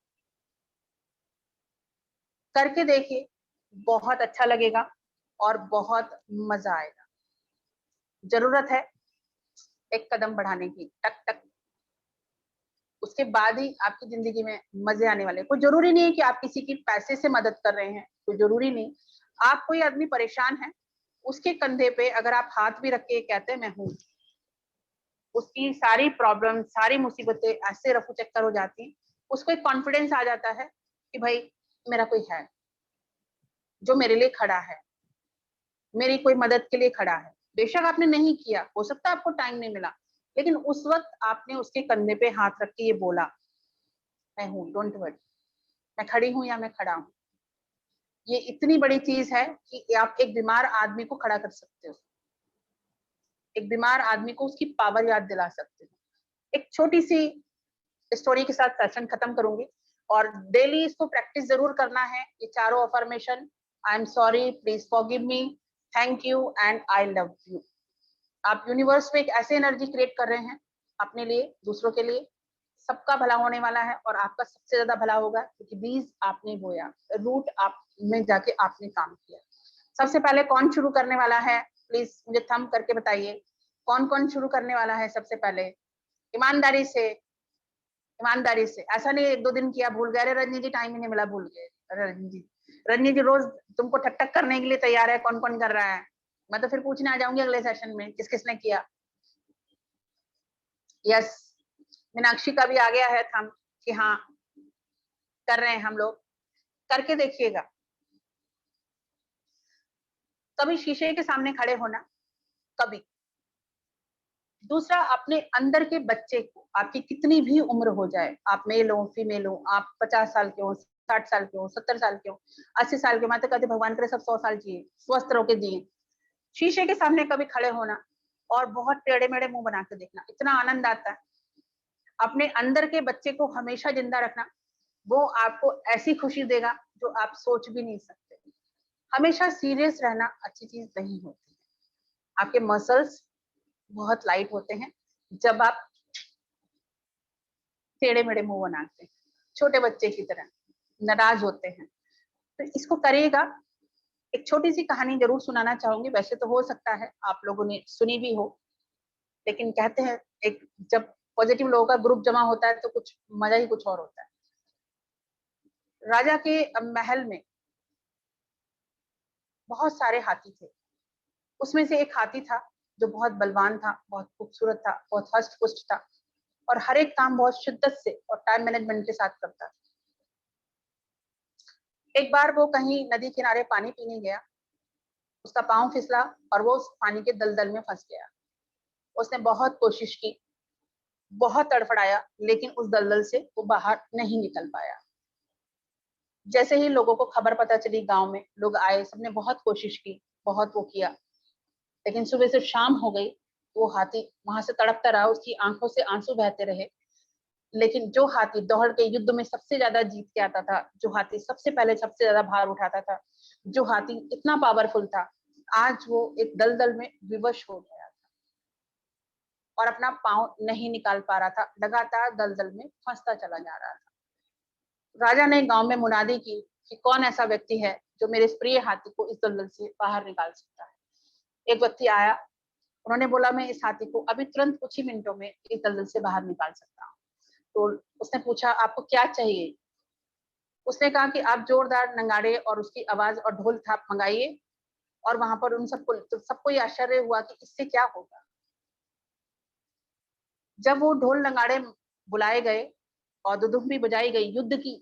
करके देखिए, बहुत अच्छा लगेगा और बहुत मजा आएगा। जरूरत है एक कदम बढ़ाने की, टक टक, उसके बाद ही आपकी जिंदगी में मजे आने वाले। कोई जरूरी नहीं है कि आप किसी की पैसे से मदद कर रहे हैं, कोई जरूरी नहीं। आप कोई आदमी परेशान है, उसके कंधे पे अगर आप हाथ भी रख के कहते हैं मैं हूं, उसकी सारी प्रॉब्लम, सारी मुसीबतें ऐसे रफू चक्कर हो जाती हैं, उसको एक कॉन्फिडेंस आ जाता है कि भाई मेरा कोई है जो मेरे लिए खड़ा है, मेरी कोई मदद के लिए खड़ा है। बेशक आपने नहीं किया, हो सकता है आपको टाइम नहीं मिला, लेकिन उस वक्त आपने उसके कंधे पे हाथ रख के ये बोला मैं हूँ, डोंट वरी, मैं खड़ी हूँ या मैं खड़ा हूँ। ये इतनी बड़ी चीज है कि आप एक बीमार आदमी को खड़ा कर सकते हो, एक बीमार आदमी को उसकी पावर याद दिला सकते हो। एक छोटी सी स्टोरी के साथ सेशन खत्म करूंगी, और डेली इसको प्रैक्टिस जरूर करना है, ये चारों affirmation. I am sorry, please forgive me, thank you and I love you. आप यूनिवर्स में एक ऐसी एनर्जी क्रिएट कर रहे हैं अपने लिए, दूसरों के लिए। सबका भला होने वाला है और आपका सबसे ज्यादा भला होगा, क्योंकि बीज आपने बोया, रूट आप में जाके आपने काम किया। सबसे पहले कौन शुरू करने वाला है, प्लीज मुझे थंब करके बताइए, कौन कौन शुरू करने वाला है सबसे पहले। ईमानदारी से, ईमानदारी से, ऐसा नहीं एक दो दिन किया भूल गए, अरे रजनी जी टाइम ही नहीं मिला भूल गए। अरे रजनी जी रोज तुमको ठक ठक करने के लिए तैयार है, कौन कौन कर रहा है। मैं तो फिर पूछने आ जाऊंगी अगले सेशन में किस किसने किया। यस, मीनाक्षी का भी आ गया है थंब कि हाँ कर रहे हैं हम लोग, करके देखिएगा। कभी शीशे के सामने खड़े होना, कभी। दूसरा, अपने अंदर के बच्चे को, आपकी कितनी भी उम्र हो जाए, आप मेल हो फीमेल हो, आप 50 साल के हो, 60 साल के हो, 70 साल के हो, 80 साल के, मैं तो कहती भगवान करे सब 100 साल जिए, स्वस्थ रहो के जिए। शीशे के सामने कभी खड़े होना और बहुत टेढ़े मेढ़े मुंह बना के देखना, इतना आनंद आता है। अपने अंदर के बच्चे को हमेशा जिंदा रखना, वो आपको ऐसी खुशी देगा जो आप सोच भी नहीं सकते। हमेशा सीरियस रहना अच्छी चीज नहीं होती है। आपके मसल्स बहुत लाइट होते हैं जब आप टेढ़े मेढ़े मुंह बनाते हैं, छोटे बच्चे की तरह नाराज होते हैं। तो इसको करिएगा। एक छोटी सी कहानी जरूर सुनाना चाहूंगी, वैसे तो हो सकता है आप लोगों ने सुनी भी हो, लेकिन कहते हैं एक जब पॉजिटिव लोगों का ग्रुप जमा होता है तो कुछ मजा ही कुछ और होता है। राजा के महल में बहुत सारे हाथी थे, उसमें से एक हाथी था जो बहुत बलवान था, बहुत खूबसूरत था, बहुत हष्ट पुष्ट था, और हर एक काम बहुत शिद्दत से और टाइम मैनेजमेंट के साथ करता। एक बार वो कहीं नदी किनारे पानी पीने गया, उसका पांव फिसला और वो उस पानी के दलदल में फंस गया। उसने बहुत कोशिश की, बहुत तड़फड़ाया, लेकिन उस दलदल से वो बाहर नहीं निकल पाया। जैसे ही लोगों को खबर पता चली, गांव में लोग आए, सबने बहुत कोशिश की, बहुत वो किया, लेकिन सुबह से शाम हो गई, वो हाथी वहां से तड़पता रहा, उसकी आंखों से आंसू बहते रहे। लेकिन जो हाथी दौड़ के युद्ध में सबसे ज्यादा जीत के आता था, जो हाथी सबसे पहले सबसे ज्यादा भार उठाता था, जो हाथी इतना पावरफुल था, आज वो एक दलदल में विवश हो गया था और अपना पांव नहीं निकाल पा रहा था, लगातार दलदल में फंसता चला जा रहा था। राजा ने गांव में मुनादी की कि कौन ऐसा व्यक्ति है जो मेरे इस प्रिय हाथी को इस दलदल से बाहर निकाल सकता है। एक व्यक्ति आया, उन्होंने बोला मैं इस हाथी को अभी तुरंत कुछ ही मिनटों में इस दलदल से बाहर निकाल सकता हूँ। तो उसने पूछा आपको क्या चाहिए। उसने कहा कि आप जोरदार नगाड़े और उसकी आवाज और ढोल थाप मंगाइए। और वहां पर उन सबको ये आश्चर्य हुआ कि इससे क्या होगा। जब वो ढोल नगाड़े बुलाए गए और दुदुम्बी बजाई गई युद्ध की,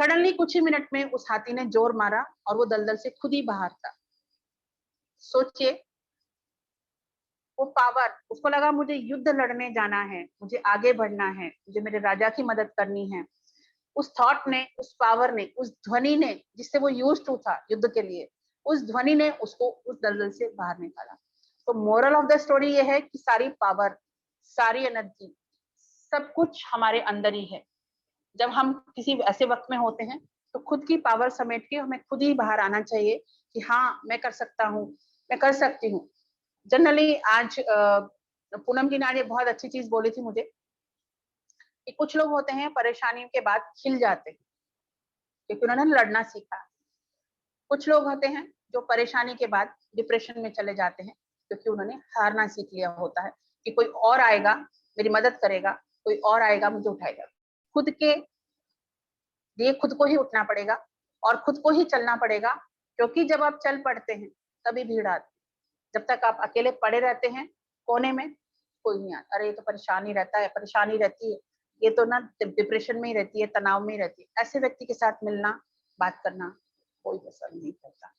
सडनली कुछ ही मिनट में उस हाथी ने जोर मारा और वो दलदल से खुद ही बाहर था। सोचिए, वो पावर, उसको लगा मुझे युद्ध लड़ने जाना है, मुझे आगे बढ़ना है, मुझे मेरे राजा की मदद करनी है। उस थॉट ने, उस पावर ने, उस ध्वनि ने, जिससे वो यूज्ड टू था युद्ध के लिए, उस ध्वनि ने उसको उस दलदल से बाहर निकाला। तो मोरल ऑफ द स्टोरी ये है कि सारी पावर, सारी एनर्जी, सब कुछ हमारे अंदर ही है। जब हम किसी ऐसे वक्त में होते हैं तो खुद की पावर समेट के हमें खुद ही बाहर आना चाहिए कि हाँ, मैं कर सकता हूँ, मैं कर सकती हूँ। जनरली आज पूनम जी ने आज एक बहुत अच्छी चीज बोली थी मुझे कि कुछ लोग होते हैं परेशानी के बाद खिल जाते हैं क्योंकि उन्होंने लड़ना सीखा। कुछ लोग होते हैं जो परेशानी के बाद डिप्रेशन में चले जाते हैं क्योंकि उन्होंने हारना सीख लिया होता है कि कोई और आएगा, मेरी मदद करेगा, कोई और आएगा, मुझे उठाएगा। खुद के लिए खुद को ही उठना पड़ेगा और खुद को ही चलना पड़ेगा, क्योंकि जब आप चल पड़ते हैं तभी भीड़ आती है। जब तक आप अकेले पड़े रहते हैं कोने में, कोई नहीं आता। अरे ये तो परेशानी रहता है, परेशानी रहती है, ये तो ना डिप्रेशन में ही रहती है, तनाव में ही रहती है। ऐसे व्यक्ति के साथ मिलना, बात करना कोई पसंद नहीं करता।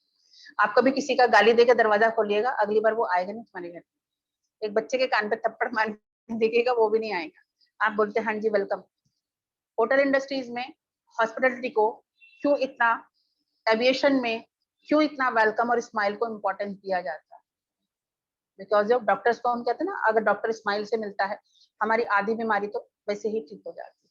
आप कभी किसी का गाली देकर दरवाजा खोलिएगा, अगली बार वो आएगा नहीं तुम्हारे घर। एक बच्चे के कान पे थप्पड़ मार देखिएगा, वो भी नहीं आएगा। आप बोलते हैं हाँ जी वेलकम। होटल इंडस्ट्रीज में हॉस्पिटलिटी को क्यों इतना, एविएशन में क्यों इतना वेलकम और स्माइल को इम्पोर्टेंस दिया जाता है? बिकॉज जब डॉक्टर्स को हम कहते हैं ना, अगर डॉक्टर स्माइल से मिलता है हमारी आधी बीमारी तो वैसे ही ठीक हो जाती है।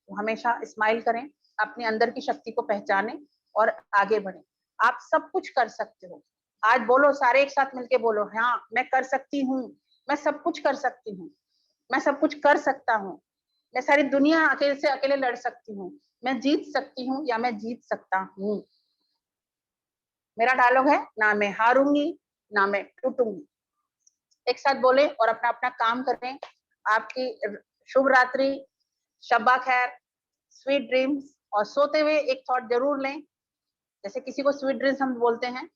तो हमेशा स्माइल करें, अपने अंदर की शक्ति को पहचानें और आगे बढ़ें। आप सब कुछ कर सकते हो। आज बोलो, सारे एक साथ मिलके बोलो, हाँ मैं कर सकती हूँ, मैं सब कुछ कर सकती हूँ, मैं सब कुछ कर सकता हूँ, मैं सारी दुनिया अकेले से अकेले लड़ सकती हूँ, मैं जीत सकती हूँ या मैं जीत सकता हूँ। मेरा डायलॉग है, ना मैं हारूंगी ना मैं टूटूंगी। एक साथ बोले और अपना अपना काम करें। आपकी शुभ रात्रि, शब्बा खैर, स्वीट ड्रीम्स। और सोते हुए एक थॉट जरूर लें, जैसे किसी को स्वीट ड्रीम्स हम बोलते हैं,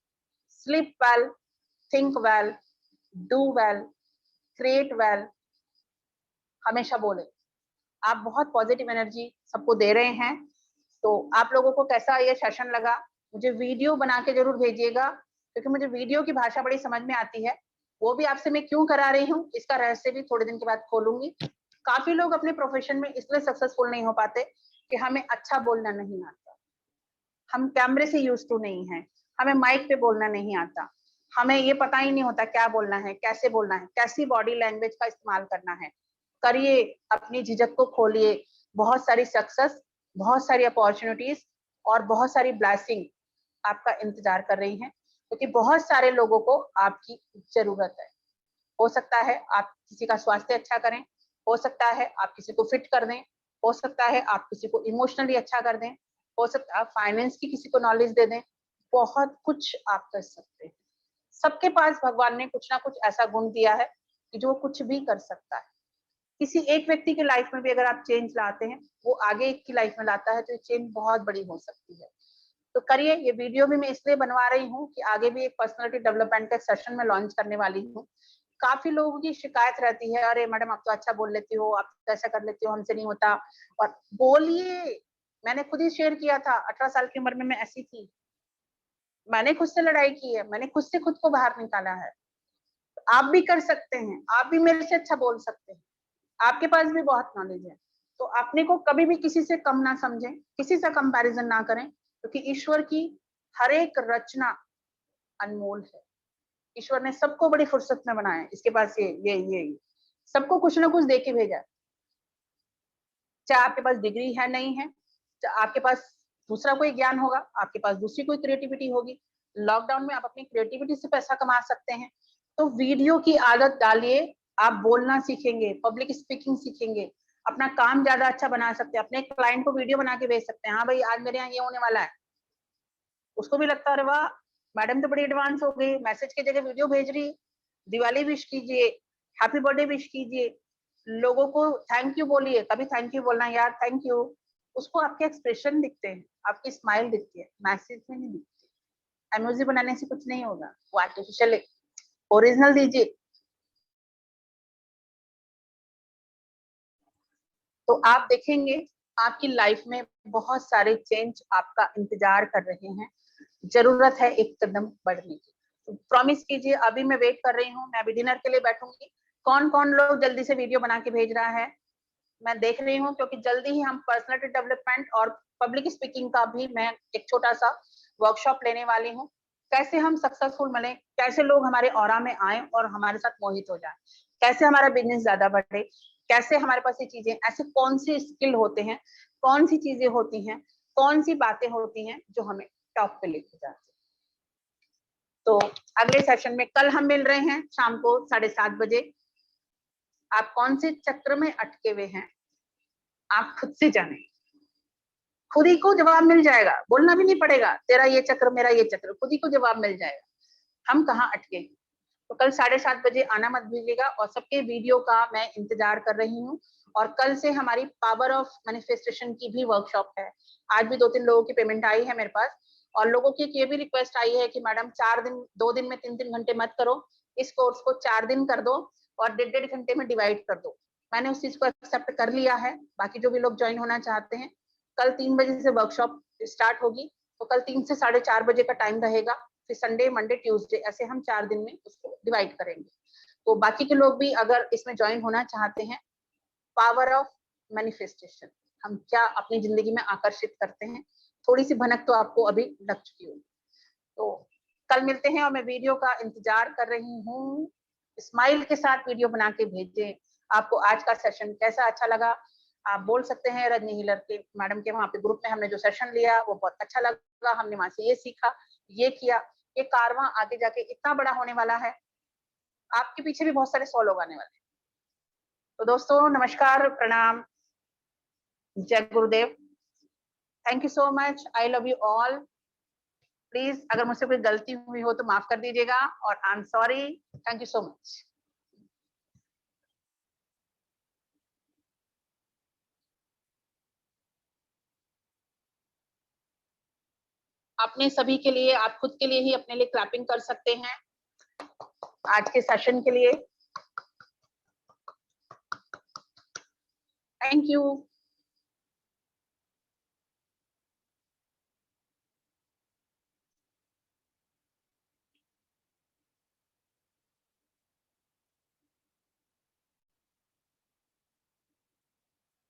sleep well, think well, do well, create well, हमेशा बोले। आप बहुत पॉजिटिव एनर्जी सबको दे रहे हैं। तो आप लोगों को कैसा ये सेशन लगा, मुझे वीडियो बना के जरूर भेजिएगा, क्योंकि मुझे वीडियो की भाषा बड़ी समझ में आती है। वो भी आपसे मैं क्यों करा रही हूँ, इसका रहस्य भी थोड़े दिन के बाद खोलूंगी। काफी लोग अपने प्रोफेशन में इसलिए सक्सेसफुल नहीं हो पाते कि हमें अच्छा बोलना नहीं आता, हम कैमरे से यूज टू नहीं है, हमें माइक पे बोलना नहीं आता, हमें ये पता ही नहीं होता क्या बोलना है, कैसे बोलना है, कैसी बॉडी लैंग्वेज का इस्तेमाल करना है। करिए, अपनी झिझक को खोलिए। बहुत सारी सक्सेस, बहुत सारी अपॉर्चुनिटीज और बहुत सारी ब्लेसिंग आपका इंतजार कर रही हैं, क्योंकि बहुत सारे लोगों को आपकी जरूरत है। हो सकता है आप किसी का स्वास्थ्य अच्छा करें, हो सकता है आप किसी को फिट कर दें, हो सकता है आप किसी को इमोशनली अच्छा कर दें, हो सकता है आप फाइनेंस की किसी को नॉलेज दे दें। बहुत कुछ आप कर सकते हैं। सबके पास भगवान ने कुछ ना कुछ ऐसा गुण दिया है कि जो कुछ भी कर सकता है। किसी एक व्यक्ति की लाइफ में भी अगर आप चेंज लाते हैं, वो आगे एक की लाइफ में लाता है, तो ये चेंज बहुत बड़ी हो सकती है। तो करिए। ये वीडियो भी मैं इसलिए बनवा रही हूँ कि आगे भी एक पर्सनालिटी डेवलपमेंट का सेशन में लॉन्च करने वाली हूँ। काफी लोगों की शिकायत रहती है, अरे मैडम आप तो अच्छा बोल लेती हो, आप तो ऐसा कर लेती हो, हमसे नहीं होता। और बोलिए, मैंने खुद ही शेयर किया था, 18 साल की उम्र में मैं ऐसी थी, मैंने खुद से लड़ाई की है, मैंने खुद से खुद को बाहर निकाला है। तो आप भी कर सकते हैं, आप भी मेरे से अच्छा बोल सकते हैं, आपके पास भी बहुत नॉलेज है। तो अपने को कभी भी किसी से कम ना समझें, किसी से कंपैरिजन ना करें, क्योंकि ईश्वर की हर एक रचना अनमोल है। ईश्वर ने सबको बड़ी फुर्सत में बनाया है। इसके पास ये सबको कुछ ना कुछ दे के भेजा है। चाहे आपके पास डिग्री है नहीं है, चाहे आपके पास दूसरा कोई ज्ञान होगा, आपके पास दूसरी कोई क्रिएटिविटी होगी। लॉकडाउन में आप अपनी क्रिएटिविटी से पैसा कमा सकते हैं। तो वीडियो की आदत डालिए, आप बोलना सीखेंगे, पब्लिक स्पीकिंग सीखेंगे, अपना काम ज्यादा अच्छा बना सकते हैं। अपने क्लाइंट को वीडियो बना के भेज सकते हैं, हाँ भाई आज मेरे यहाँ ये होने वाला है। उसको भी लगता है अरे वाह, मैडम तो बड़ी एडवांस हो गई, मैसेज की जगह वीडियो भेज रही। दिवाली विश कीजिए, हैप्पी बर्थडे विश कीजिए, लोगों को थैंक यू बोलिए। कभी थैंक यू बोलना, यार थैंक यू। उसको आपके एक्सप्रेशन दिखते हैं, आपकी स्माइल दिखती है, मैसेज में नहीं दिखती। इमोजी बनाने से कुछ नहीं होगा, वो आर्टिफिशियल है, ओरिजिनल दीजिए। तो आप देखेंगे आपकी लाइफ में बहुत सारे चेंज आपका इंतजार कर रहे हैं, जरूरत है एक कदम बढ़ने की। तो प्रॉमिस कीजिए, अभी मैं वेट कर रही हूँ, मैं अभी डिनर के लिए बैठूंगी। कौन कौन लोग जल्दी से वीडियो बना के भेज रहा है, मैं देख रही हूँ, क्योंकि जल्दी ही हम पर्सनालिटी डेवलपमेंट और पब्लिक स्पीकिंग का भी मैं एक छोटा सा वर्कशॉप लेने वाली हूँ। कैसे हम सक्सेसफुल बने, कैसे लोग हमारे ऑरा में आए और हमारे साथ मोहित हो जाए, कैसे हमारा बिजनेस ज्यादा बढ़े, कैसे हमारे पास ये चीजें, ऐसे कौन सी स्किल होते हैं, कौन सी चीजें होती हैं, कौन सी बातें होती हैं जो हमें टॉप पे लेके जाती हैं। तो अगले सेशन में कल हम मिल रहे हैं शाम को 7:30 बजे। आप कौन से चक्र में अटके हुए हैं, आप खुद से जाने, खुद ही को जवाब मिल जाएगा, बोलना भी नहीं पड़ेगा तेरा ये चक्र मेरा ये चक्र, खुद ही को जवाब मिल जाएगा हम कहाँ अटके। तो कल 7:30 बजे आना मत भूलिएगा, और सबके वीडियो का मैं इंतजार कर रही हूँ। और कल से हमारी पावर ऑफ मैनिफेस्टेशन की भी वर्कशॉप है। आज भी 2-3 लोगों की पेमेंट आई है मेरे पास, और लोगों की ये भी रिक्वेस्ट आई है कि मैडम 4 दिन 2 दिन में 3-3 घंटे मत करो, इस कोर्स को 4 दिन कर दो और 1.5 घंटे में डिवाइड कर दो। मैंने उस चीज को एक्सेप्ट कर लिया है। बाकी जो भी लोग ज्वाइन होना चाहते हैं, कल 3 बजे से वर्कशॉप स्टार्ट होगी, तो कल 3 से 4:30 बजे का टाइम रहेगा। फिर संडे मंडे ट्यूसडे ऐसे हम 4 दिन में उसको डिवाइड करेंगे। तो बाकी के लोग भी अगर इसमें ज्वाइन होना चाहते हैं, पावर ऑफ मैनिफेस्टेशन, हम क्या अपनी जिंदगी में आकर्षित करते हैं, थोड़ी सी भनक तो आपको अभी लग चुकी होगी। तो कल मिलते हैं, और मैं वीडियो का इंतजार कर रही हूँ। स्माइल के साथ वीडियो बना के भेजें। आपको आज का सेशन कैसा अच्छा लगा, आप बोल सकते हैं। रजनी हीलर के मैडम के वहाँ पे ग्रुप में हमने जो सेशन लिया वो बहुत अच्छा लगा, हमने वहां से ये सीखा, ये किया। ये कारवां आगे जाके इतना बड़ा होने वाला है, आपके पीछे भी बहुत सारे 100 लोग आने वाले हैं। तो दोस्तों नमस्कार, प्रणाम, जय गुरुदेव, thank you so much, I love you all. Please अगर मुझसे कोई गलती हुई हो तो माफ कर दीजिएगा, और I am sorry, thank you so much. अपने सभी के लिए, आप खुद के लिए ही अपने लिए क्लैपिंग कर सकते हैं आज के सेशन के लिए। Thank you.